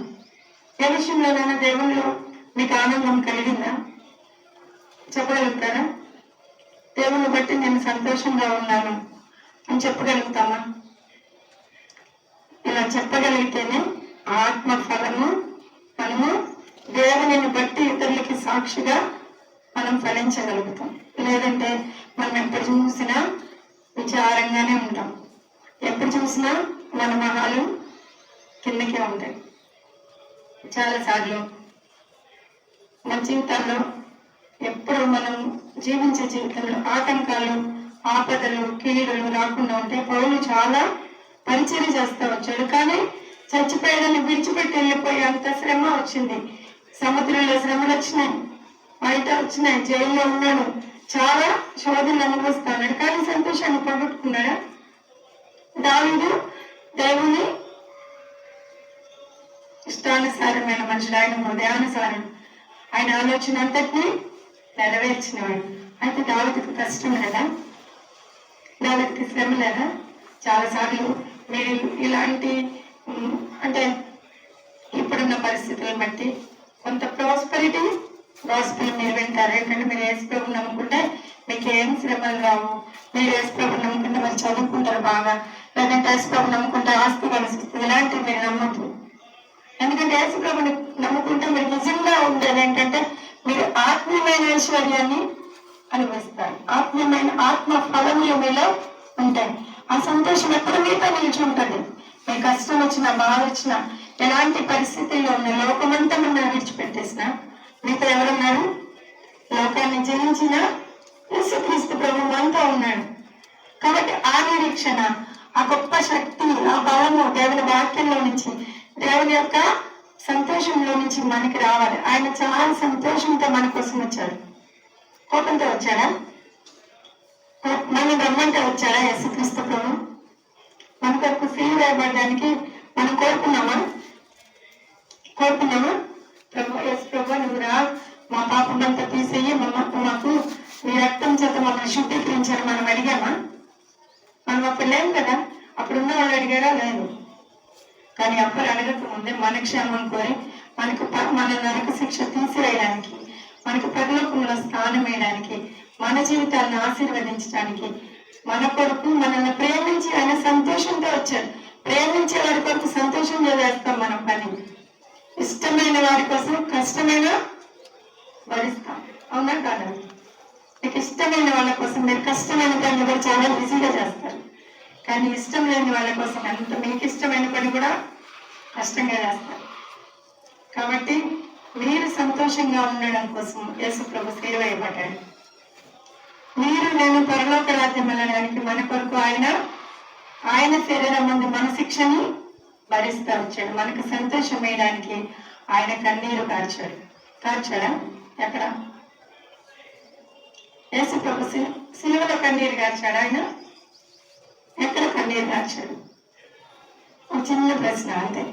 ఏ విషయంలోనైనా దేవుళ్ళు మీకు ఆనందం కలిగిందా? చెప్పగలుగుతారా? దేవుని బట్టి నేను సంతోషంగా ఉన్నాను అని చెప్పగలుగుతామా? ఇలా చెప్పగలిగితేనే ఆత్మ ఫలము మనము దేవుని బట్టి ఇతరులకి సాక్షిగా మనం ఫలించగలుగుతాం. లేదంటే మనం ఎప్పుడు చూసినా విచారంగానే ఉంటాం. ఎప్పుడు చూసినా మన మొహాలు కిందకే ఉంటాయి. చాలాసార్లు మన జీవితాల్లో ఎప్పుడు మనం జీవించే జీవితంలో ఆటంకాలు, ఆపదలు, కీడులు రాకుండా ఉంటే పౌలు చాలా పరిచర్య చేస్తూ వచ్చాడు. కానీ చచ్చిపోయేదాన్ని విడిచిపెట్టి వెళ్ళిపోయి అంత శ్రమ వచ్చింది. సముద్రంలో శ్రమలు వచ్చినాయి, బయట వచ్చినాయి, జైల్లో ఉన్నాడు, చాలా శోధనలు అనుభవిస్తా ఉన్నాడు. కానీ సంతోషాన్ని పోగొట్టుకున్నాడా? దావీదు దేవుని ఇష్టానుసారమైన మనుషుడు, ఆయన హృదయానుసారం, ఆయన ఆలోచన అంతటినీ నెరవేర్చినవాడు. అయితే దావీదుకు కష్టం లేదా? దావీదుకి శ్రమ లేదా? చాలాసార్లు మీరు ఇలాంటి అంటే ఇప్పుడున్న పరిస్థితులను బట్టి కొంత ప్రాస్పెరిటీ గాస్పెల్ మీరు వింటారు. ఎందుకంటే మీరు యేసు ప్రభువుని నమ్ముకుంటే మీకు ఏం శ్రమలు రావు. మీరు యేసు ప్రభువుని నమ్ముకుంటే మరి చదువుకుంటారు బాగా, లేదంటే యేసు ప్రభువుని నమ్ముకుంటే ఆస్తి కలిసి వస్తుంది. ఇలాంటివి మీరు నమ్మద్దు. ఎందుకంటే యేసు ప్రభువుని నమ్ముకుంటే మీరు నిజంగా ఉండేది ఏంటంటే మీరు ఆత్మీయమైన ఐశ్వర్యాన్ని అనుభవిస్తారు. ఆత్మీయమైన ఆత్మ ఫలములు మీలో ఉంటాయి. ఆ సంతోషం ఎప్పుడు మీతో నిలిచి ఉంటుంది. మీ కష్టం వచ్చినా, బాధ వచ్చినా, ఎలాంటి పరిస్థితుల్లో ఉన్న లోకమంతా మిమ్మల్ని విడిచిపెట్టేసిన మీతో ఎవరున్నారు? లోకాన్ని జయించిన యేసుక్రీస్తు ప్రభు మనతో ఉన్నాడు. కాబట్టి ఆ నిరీక్షణ, ఆ గొప్ప శక్తి, ఆ బలము దేవుని వాక్యంలో నుంచి, దేవుని యొక్క సంతోషంలో నుంచి మనకి రావాలి. ఆయన చాలా సంతోషంతో మన కోసం వచ్చాడు. కోపంతో వచ్చాడా? మనం రమ్మంటే వచ్చాడా యేసుక్రీస్తు ప్రభు? మన కొరకు సిలువ వేయబడడానికి మనం కోరుకున్నామా? ప్రభు యేసు ప్రభు నువ్వు రా, మా పాపమంతా తీసేయి, మాకు మీ రక్తం చేత మమ్మల్ని శుద్ధీకరించాలని మనం అడిగామా? మనం అప్పుడు లేము కదా. అప్పుడున్న వాళ్ళు అడిగారా? లేదు. కానీ అప్పుడు అడగక ముందే మన క్షేమం కోరి మన నరక శిక్ష తీసివేయడానికి, మనకు పరలోకంలో స్థానం వేయడానికి, మన జీవితాలను ఆశీర్వదించడానికి మన కొరకు మనల్ని ప్రేమించి ఆయన సంతోషంతో వచ్చాడు. ప్రేమించే వారి కొరకు సంతోషంగా చేస్తాం మనం పని. ఇష్టమైన వారి కోసం కష్టమైన భరిస్తాం. అవునా కాదా? మీకు ఇష్టమైన వాళ్ళ కోసం మీరు కష్టమైన పని కూడా చాలా ఈజీగా చేస్తారు. కానీ ఇష్టం లేని వాళ్ళ కోసం అంత మీకు ఇష్టమైన పని కూడా కష్టంగా చేస్తారు. కాబట్టి మీరు సంతోషంగా ఉండడం కోసం యేసు ప్రభు సేవ వేయబడ్డాడు. మీరు నేను పరలోక రాజ్యం వెళ్ళడానికి మన కొరకు ఆయన శరీరం ముందు మన శిక్షని భరిస్తూ వచ్చాడు. మనకు సంతోషం వేయడానికి ఆయన కన్నీరు కార్చాడా? ఎక్కడ? యేసు ప్రభు సిలువలో కన్నీరు కార్చాడు. ఆయన ఎక్కడ కన్నీరు కార్చాడు? ఒక చిన్న ప్రశ్న అంతే,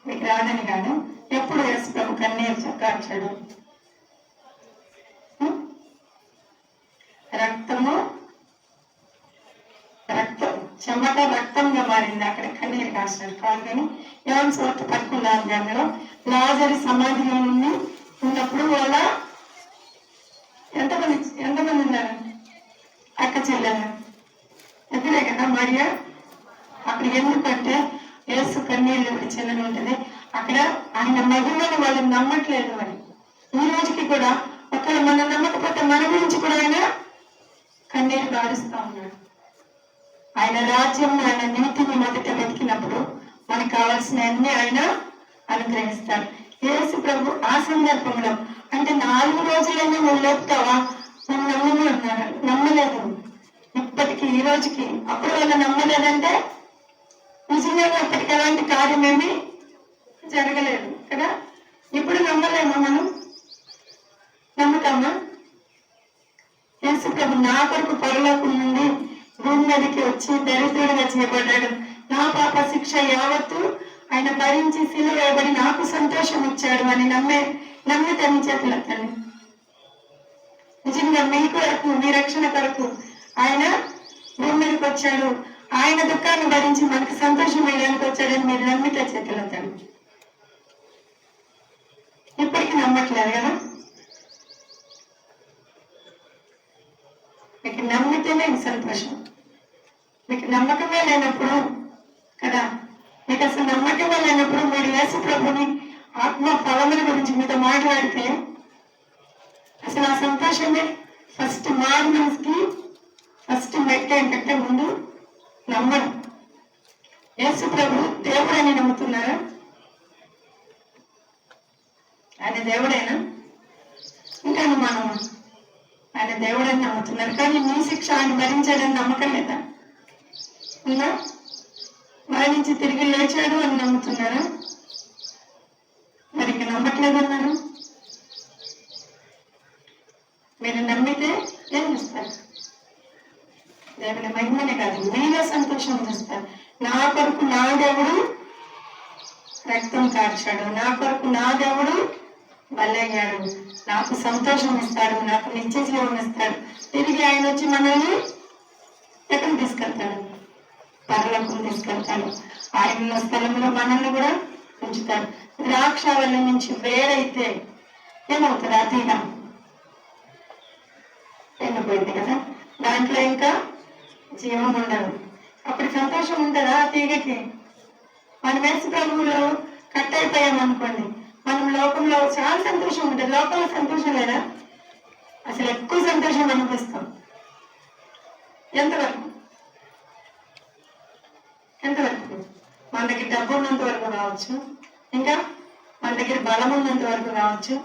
మీకు రాదని కాదు. ఎప్పుడు యేసు ప్రభు కన్నీరు కార్చాడు? చెమట రక్తంగా మారింది, అక్కడ కన్నీరు కాశాడు కాదు. కానీ యోహాను సువార్త 11వ అధ్యాయంలో లాజరు సమాధిలో నుండి ఉన్నప్పుడు వాళ్ళ ఎంతమంది ఉన్నారు? అక్క చెల్లెలు ఎదురే కదా మరియా. అక్కడ ఎందుకంటే యేసు కన్నీళ్ళు చెల్లెలు ఉంటుంది. అక్కడ ఆయన మహిమని వాళ్ళు నమ్మట్లేదు అని. ఈ రోజుకి కూడా ఒకవేళ మనం నమ్మకపోతే మన గురించి కూడా ఆయన కన్నీరు కారుస్తూ ఉన్నాడు. ఆయన రాజ్యం, ఆయన నీతిని మొదట వెతికినప్పుడు మనకు కావాల్సిన అన్ని ఆయన అనుగ్రహిస్తాడు. యేసు ప్రభు ఆ సందర్భంలో అంటే 4 రోజులైనా నువ్వు లేపుతావా? నువ్వు నమ్మను అన్నారు. నమ్మలేదు. ఇప్పటికీ ఈ రోజుకి. అప్పుడు వాళ్ళు నమ్మలేదంటే నిజంగా అప్పటికి ఎలాంటి కార్యమేమి జరగలేదు కదా. ఇప్పుడు నమ్మలేమా? మనం నమ్ముతామా? యేసు ప్రభు నా కొరకు పరలోకం నుండి భూమి మీదకి వచ్చి దరిద్రుడిగా చేయబడ్డాడు. నా పాప శిక్ష యావత్తు ఆయన భరించి సిలువ వేయబడి నాకు సంతోషం ఇచ్చాడు అని నమ్మితే మీ చేతులు ఎత్తండి. నిజంగా మీ కొరకు, మీ రక్షణ కొరకు ఆయన భూమి మీదకి వచ్చాడు. ఆయన దుఃఖాన్ని భరించి మనకు సంతోషం వేయడానికి వచ్చాడని మీరు నమ్మితే చేతులు ఎత్తండి. ఇప్పటికీ నమ్మట్లేదు కదా. మీకు నమ్మితేనే సంతోషం. మీకు నమ్మకమే లేనప్పుడు కదా, మీకు అసలు నమ్మకమే లేనప్పుడు మీరు యేసు ప్రభుని ఆత్మ ఫలముల గురించి మీతో మాట్లాడితే అసలు ఆ సంతోషమే ఫస్ట్ మారు మనసుకి ఫస్ట్ మెట్ట ఏంటంటే ముందు నమ్మడం. యేసు ప్రభు దేవుడని నమ్ముతున్నారా? ఆయన దేవుడేనా? ఇంకా అనుమానమా? ఆయన దేవుడని నమ్ముతున్నారు కానీ మీ శిక్ష ఆయన భరించాడని నమ్మకం లేదా? ఉందా? మరణించి తిరిగి లేచాడు అని నమ్ముతున్నారా? మరి ఇంకా నమ్మట్లేదన్నారు. మీరు నమ్మితే ఏం చూస్తారు? దేవుని మహిమనే కాదు, మీలో సంతోషం చూస్తారు. నా కొరకు నా దేవుడు రక్తం కార్చాడు, నా కొరకు నా దేవుడు బలయ్యాడు, నాకు సంతోషం ఇస్తాడు, నాకు నిత్య జీవం ఇస్తాడు. తిరిగి ఆయన వచ్చి మనల్ని ఎక్కడికి తీసుకెళ్తాడు? పరలోకం తీసుకెళ్తాడు. ఆయన స్థలంలో మనల్ని కూడా ఉంచుతాడు. ద్రాక్షావళి నుంచి వేరైతే ఏమవుతుంది? ఆ తీగ ఎండిపోయింది కదా, దాంట్లో ఇంకా జీవం ఉండదు. అప్పుడు సంతోషం ఉంటుందా ఆ తీగకి? మనం యేసు ప్రభువులో కట్ అయిపోయామనుకోండి, మనం లోకంలో చాలా సంతోషం ఉంటుంది. లోకంలో సంతోషం లేదా? అసలు ఎక్కువ సంతోషం అనిపిస్తాం. ఎంతవరకు మన దగ్గర డబ్బు ఉన్నంత వరకు కావచ్చు, ఇంకా మన దగ్గర బలం ఉన్నంత వరకు కావచ్చు,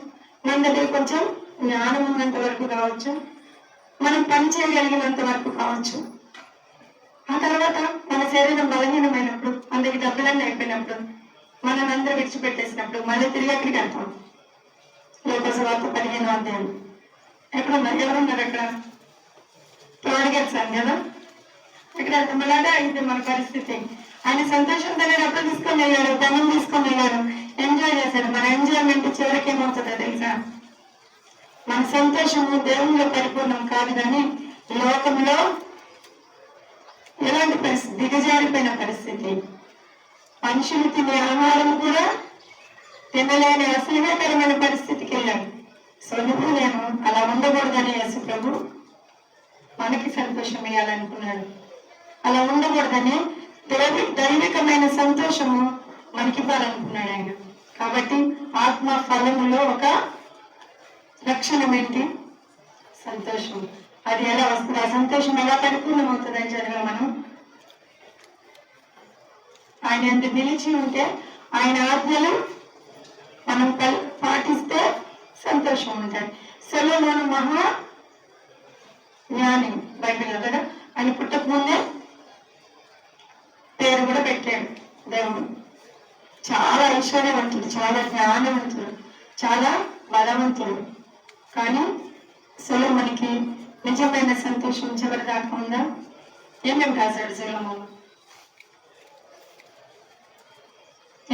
మన దగ్గర కొంచెం జ్ఞానం ఉన్నంత వరకు కావచ్చు, మనం పని చేయగలిగినంత వరకు కావచ్చు. ఆ తర్వాత మన శరీరం బలహీనమైనప్పుడు, మన దగ్గర డబ్బులన్నీ అయిపోయినప్పుడు, మనం అందరూ విడిచిపెట్టేసినప్పుడు మళ్ళీ తిరిగి ఎక్కడికి వెళ్తాం? లోక సువార్త 15వ అధ్యాయం. ఎక్కడున్నారు? ఎవరున్నారు అక్కడ? తోడుగెచ్చాను కదా. ఎక్కడ వెళ్తాం? మళ్ళీ అదే అయింది మన పరిస్థితి. ఆయన సంతోషంతోనే డబ్బులు తీసుకొని వెళ్ళాడు, ధనం తీసుకొని వెళ్ళాడు, ఎంజాయ్ చేశాడు. మన ఎంజాయ్మెంట్ చివరికి ఏమవుతుందో తెలుసా? మన సంతోషము దేవునిలో పరిపూర్ణం కాదు, కానీ లోకంలో ఎలాంటి పరిస్థితి? దిగజారిపోయిన పరిస్థితి. మనుషులు తినే ఆహారం కూడా తినలేని అసహ్యకరమైన పరిస్థితికి వెళ్ళాడు. సో నువ్వు నేను అలా ఉండకూడదని యేసు ప్రభు మనకి సంతోషం ఇవ్వాలనుకున్నాడు. అలా ఉండకూడదని దైవికమైన సంతోషము మనకి ఇవ్వాలనుకున్నాడు ఆయన. కాబట్టి ఆత్మ ఫలములో ఒక లక్షణం ఏంటి? సంతోషం. అది ఎలా వస్తుంది? ఆ సంతోషం ఎలా పరిపూర్ణమవుతుందని చదివా మనం. ఆయన ఎంత నిలిచి ఉంటే, ఆయన ఆజ్ఞలు మనం పాటిస్తే సంతోషం ఉంటుంది. సొలొమోను మహా జ్ఞాని బైబిల్ కదా. ఆయన పుట్టక ముందే పేరు కూడా పెట్టాడు దేవుడు. చాలా ఐశ్వర్యవంతుడు, చాలా జ్ఞానవంతుడు, చాలా బలవంతుడు. కానీ సొలొమోనుకి నిజమైన సంతోషం చివరి దాకా ఉందా? ఏమేమి రాశాడు సొలొమోను?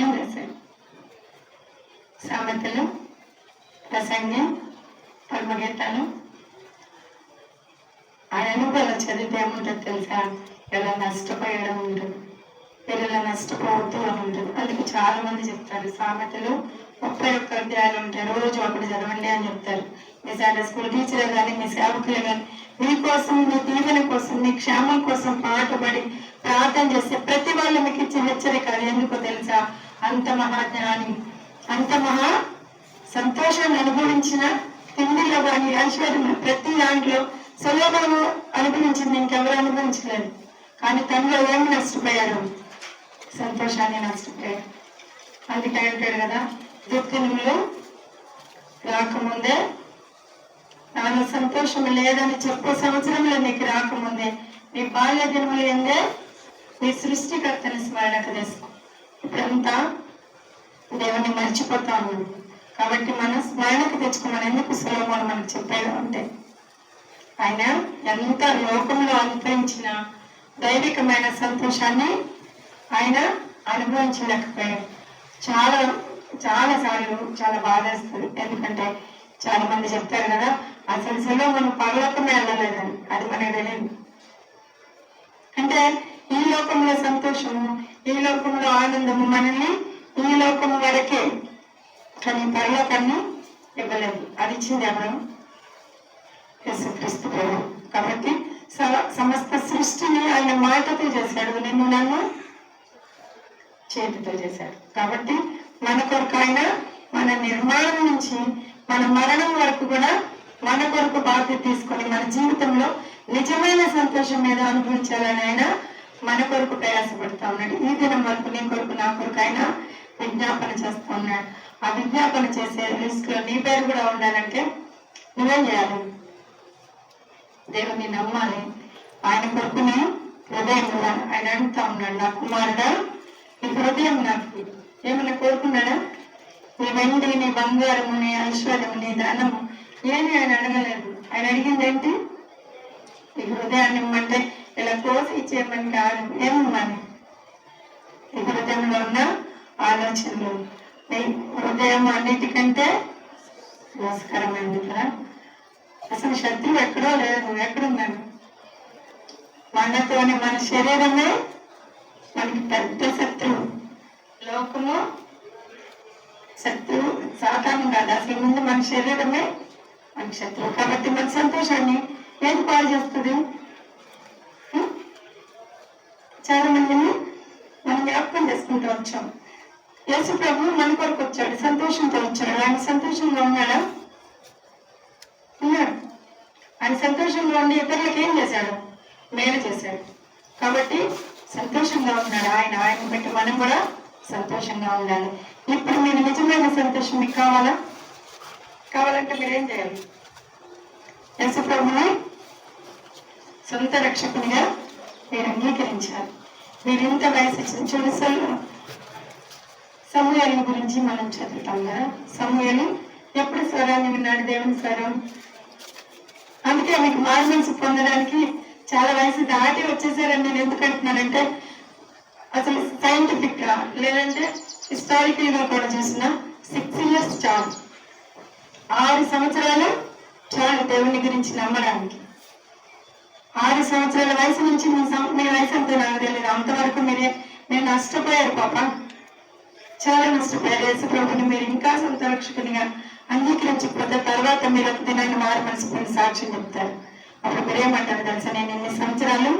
ఏం రాశాడు? సామెతలు, ప్రసంగం, పరమగీతాలు. ఆయన అనుభవాలు చదివితే ఏముంటుంది తెలుసా? ఎలా నష్టపోయడం ఉంటుంది, పిల్లలు నష్టపోవద్దు అని ఉంటుంది. అందుకే చాలా మంది చెప్తారు సామెతలు 31 అధ్యాయాలు ఉంటాయి, రోజు ఒకటి చదవండి అని చెప్తారు. మీ సండే స్కూల్ టీచర్లు కానీ, మీ సేవకులు కానీ, మీకోసం, మీ దీవెన కోసం, మీ క్షేమం కోసం పాటుపడి ప్రార్థన చేస్తే ప్రతి వాళ్ళు మీకు ఇచ్చే హెచ్చరిక. ఎందుకో తెలుసా? అంత మహాజ్ఞాని, అంత మహా సంతోషాన్ని అనుభవించిన, తిండిలో కానీ ఐశ్వర్యం ప్రతి దాంట్లో సొలొమోను అనుభవించింది, ఇంకెవరు అనుభవించలేదు. కానీ తనలో ఏమి నష్టపోయాడు? సంతోషాన్ని నష్టపోయాడు. అందుకే అంటాడు కదా, దుఃఖములు రాకముందే నాలో సంతోషం లేదని చెప్పు సంవత్సరంలో నీకు రాకముందే నీ బాల్య దినములు ఎందే నీ సృష్టికర్తని స్మరణకు తెసుకో. ఇప్పుడంతా దేవుణ్ణి మర్చిపోతా ఉన్నాం. కాబట్టి మనం స్మరణకు తెచ్చుకోమని ఎందుకు సొలొమోను మనకు చెప్పాడు అంటే, ఆయన ఎంత లోకంలో అనుభవించిన దైవికమైన సంతోషాన్ని ఆయన అనుభవించలేకపోయాడు. చాలా సార్లు చాలా బాధేస్తుంది. ఎందుకంటే చాలా మంది చెప్తారు కదా, అసలు సొలొమోను పరలోకమే వెళ్ళలేదని. అది మనకు తెలియదు. అంటే ఈ లోకంలో సంతోషము, ఈ లోకంలో ఆనందము మనల్ని ఈ లోకం వరకే, కానీ పరలోకాన్ని ఇవ్వలేదు. అది ఇచ్చింది ఎవరు? యేసుక్రీస్తు ప్రభు. కాబట్టి సమస్త సృష్టిని ఆయన మాటతో చేశాడు, నిన్ను నన్ను చేతితో చేశాడు. కాబట్టి మన కొరకు ఆయన మన నిర్మాణం నుంచి మన మరణం వరకు కూడా మన కొరకు బాధ్యత తీసుకొని మన జీవితంలో నిజమైన సంతోషం మీద అనుభవించాలని ఆయన మన కొరకు ప్రయాసపడుతూ ఉన్నాడు. ఈ దినం వరకు నీ కొరకు, నా కొరకు ఆయన విజ్ఞాపన చేస్తూ ఉన్నాడు. ఆ విజ్ఞాపన చేసే లిస్ట్ లో నీ పేరు కూడా ఉండాలంటే నువ్వేం చేయాలి? దేవుని నమ్మాలి. ఆయన కొరకు నీ హృదయం ఇవ్వాలి. ఆయన అడుగుతా ఉన్నాడు, నా కుమారుడా నీ హృదయం నాకు ఏమైనా కోరుకున్నాడా? నీ వెండి, నీ బంగారము, నీ ఐశ్వర్యము, నీ ధనము ఏమి ఆయన అడగలేదు. ఆయన అడిగింది ఏంటి? ఈ హృదయాన్ని ఇమ్మంటే ఇలా కోసి ఇచ్చేయమని కాదు, ఏమమ్మని ఈ హృదయంలో ఉన్న ఆలోచనలు. నీ హృదయం అన్నిటికంటే మోసకరమైంది కదా. అసలు శత్రువు ఎక్కడో లేదు, ఎక్కడున్నాను? మనతోని మన శరీరమే మనకి పెద్ద శత్రువు. లోకము శత్రువు సాతాను కాదు, అసలు ముందు మన శరీరమే మన శత్రువు. కాబట్టి మన సంతోషాన్ని ఏది పాడు చేస్తుంది? చాలా మందిని మనం జ్ఞాపకం చేసుకుంటూ వచ్చాం. యేసు ప్రభు మన కొరకు వచ్చాడు, సంతోషంతో వచ్చాడు. ఆయన సంతోషంగా ఉన్నాడా? ఉన్నాడు. ఆయన సంతోషంగా ఉండి ఇతరులకు ఏం చేశాడు? మేలు చేశాడు. కాబట్టి సంతోషంగా ఉన్నాడు ఆయన. ఆయన బట్టి మనం కూడా సంతోషంగా ఉండాలి. ఇప్పుడు మీరు నిజమైన సంతోషం మీకు కావాలంటే మీరేం చేయాలి? యేసు ప్రభుని సొంత రక్షకునిగా మీరు అంగీకరించాలి. మీరు ఇంత వయసు చూడు, సమూయేలు గురించి మనం చదువుతాం కదా. సమూయేలు ఎప్పుడు స్వరాన్ని విన్నాడు? దేవుని స్వరం. అందుకే మీకు మారుమనసు పొందడానికి చాలా వయసు దాటి వచ్చేసారని నేను ఎందుకు అంటున్నానంటే, అసలు సైంటిఫిక్ గా లేదంటే హిస్టారికల్ గా కూడా చూసిన 6 years చాలు, 6 సంవత్సరాలు చాలు దేవుని గురించి నమ్మడానికి. 6 సంవత్సరాల వయసు నుంచి మీ వయసు అంతా నాకు తెలియదు. అంతవరకు మీరు నష్టపోయారు పాప, చాలా నష్టపోయారు. యేసు ప్రభుని మీరు ఇంకా సొంత రక్షకునిగా అంగీకరించకపోతే తర్వాత మీరు ఒక దినాన్ని మారు మనసు పొంది సాక్ష్యం చెప్తారు. అప్పుడు మీరేమంటారు తెలుసా, నేను ఇన్ని సంవత్సరాలు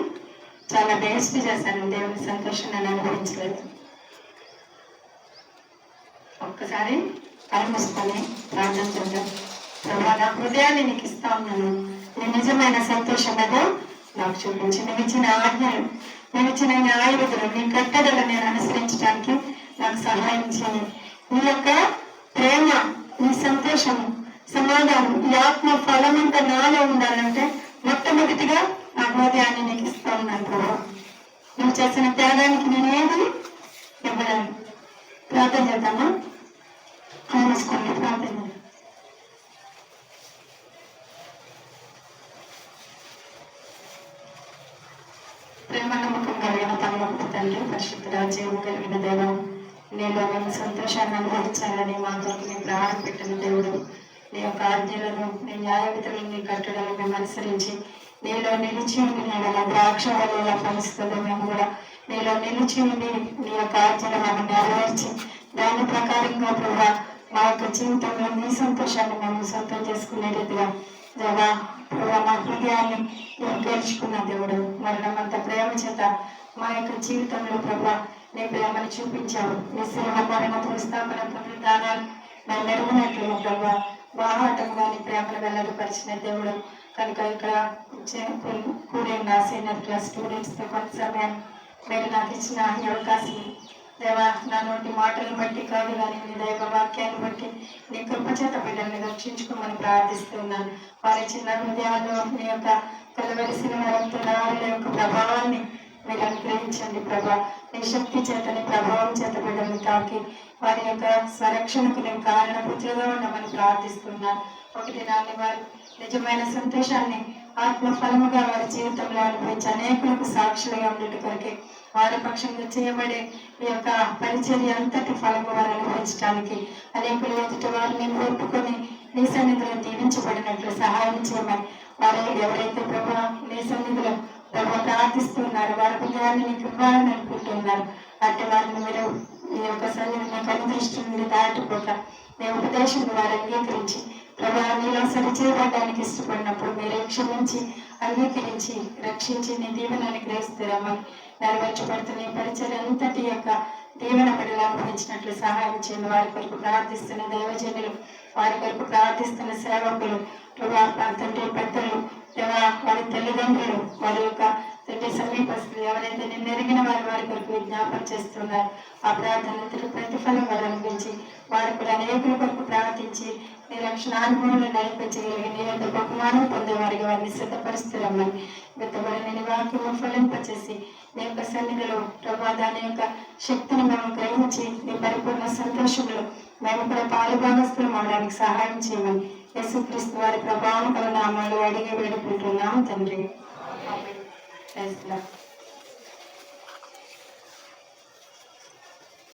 చాలా వేస్ట్ చేశాను, దేవుని సంతోషం నేను అనుభవించలేదు. ఒక్కసారి కళ్ళు మూసుకొని ప్రార్థన చేద్దాం. ప్రభా, నా హృదయాన్ని నీకు ఇస్తా ఉన్నాను, నీ నిజమైన సంతోషం ఏదో నాకు చూపించి, నేను ఇచ్చిన ఆజ్ఞలు, నేను ఇచ్చిన న్యాయ విధులు, నీ కట్టడలు నేను అనుసరించడానికి నాకు సహాయం చేయి. నీ యొక్క ప్రేమ, నీ సంతోషము, సమాధానం, ఈ ఆత్మ ఫలం అంతా నాలో ఉండాలంటే మొట్టమొదటిగా నా హృదయాన్ని నీకు ఇస్తా ఉన్నాను ప్రభా. నువ్వు చేసిన త్యాగానికి నేనేది ఇవ్వలేను. ప్రార్థన చేద్దామా? ఆలోచుకోండి, ప్రార్థన చేద్దాం. ప్రేమ నమ్మకం కలిగిన తమకు తండ్రి, పరిశుద్ధ రాజ్యం కలిగిన దేవం, నీలో మేము సంతోషాన్ని అనుభవించాలని మా కొరకు నీ ప్రాణం పెట్టిన దేవుడు, నీ యొక్క ఆజ్ఞలను, నీ న్యాయ విధులను, నీ కట్టడలను మేము అనుసరించి నీలో నిలిచి ఉండి నేను ద్రాక్ష వల్ల ఫలిస్తుంది. మేము కూడా నీలో నిలిచి ఉండి నీ యొక్క ఆజ్ఞలు మేము నెరవేర్చి దాని ప్రకారంగా ప్రభావ మా యొక్క జీవితంలో నీ సంతోషాన్ని మేము సొంతం చేసుకునే రీతిగా దేవా ప్రభావ మా హృదయాన్ని నేను గెలుచుకున్న దేవుడు, మరణమంత ప్రేమ చేత మా యొక్క జీవితంలో ప్రభావ నీ ప్రేమను చూపించావు. నీ శిలువ మరణ పునఃస్థాపన పునరుద్ధానాలు మేము మెరుగునట్లు ప్రభావ బాహాటంగా నీ ప్రేమను వెల్లడిపరిచిన దేవుడు కనుక ఇక్కడ కూడి ఉన్న సీనియర్ క్లాస్ స్టూడెంట్స్తో కొంత సమయం మీరు నాకు ఇచ్చిన ఈ అవకాశం దేవా, నా నోటి మాటలను బట్టి కాదు కానీ నీ దైవ వాక్యాన్ని బట్టి నీ కృపచేత బిడ్డల్ని రక్షించుకోమని ప్రార్థిస్తున్నాను. వారి చిన్న హృదయాల్లో నీ యొక్క కలవలసిన రక్తనాళాల యొక్క ప్రభావాన్ని మీరు అనుగ్రహించండి ప్రభా. నీ శక్తి చేత, నీ ప్రభావం చేత బిడ్డల్ని తాకి వారి యొక్క స్వరక్షణకు నేను కారణపుత్రులుగా ఉండమని ప్రార్థిస్తున్నాను. ఒక దినాన్ని వారు నిజమైన సంతోషాన్ని ఆత్మఫలముగా వారి జీవితంలో అనుభవించి అనేకులకు సాక్షులుగా ఉండేటి కొరకే వారి పక్షంగా చేయబడే ఈ యొక్క పరిచర్య అంతటి ఫలము వారు అనుభవించడానికి అనేకులు ఎదుటి వారిని ఒప్పుకొని నీ సన్నిధిలో దీవించబడినట్లు సహాయం చేయమని, వారు ఎవరైతే ప్రభా నీ సన్నిధిలో ప్రభు ప్రార్థిస్తున్నారు, వారి హృదయాన్ని నీకు ఇవ్వాలని అనుకుంటున్నారు, అట్టి వారిని మీరు ఈ యొక్క సన్నిధిని కనుదృష్టి నుండి దాటిపోక నీ ఉపదేశం వారు అంగీకరించి ప్రభా నీలో సరిచేయబడడానికి ఇష్టపడినప్పుడు మీరే క్షమించి అంగీకరించి రక్షించి నీ దీవెనాన్ని గ్రహిస్తారమ్మని నెరవేర్చబడుతున్న ఈ పరిచయం అంతటి యొక్క దీవెన పడిలా అనుభవించినట్లు సహాయం చేయండి. వారి కొరకు ప్రార్థిస్తున్న దైవజనులు, వారి కొరకు ప్రార్థిస్తున్న సేవకులు, ప్రభా తండ్రి పెద్దలు, వారి తల్లిదండ్రులు, వారి యొక్క తండ్రి సమీపస్తులు ఎవరైతే నిన్ను ఎరిగిన వారి కొరకు విజ్ఞాపన చేస్తున్నారు, ఆ ప్రార్థనలు ప్రతిఫలం వారు అనుభవించి వారు కూడా అనేకుల కొరకు ప్రార్థించి నీ రక్షణానుభవంలో నడిపించగలిగి నీ యొక్క బహుమానం పొందేవారికి వారిని సిద్ధపరుస్తున్నామని విత్తబడిన నీ వాక్యము ఫలింపచేసి నీ యొక్క సన్నిధిలో ప్రభా దాని యొక్క శక్తిని మేము గ్రహించి నీ పరిపూర్ణ సంతోషంలో మేము కూడా పాలుభాగస్తులం అవడానికి సహాయం చేయమని యేసుక్రీస్తు వారి ప్రభావం గల నామాలు అడిగి వేడుకుంటున్నాం తండ్రి.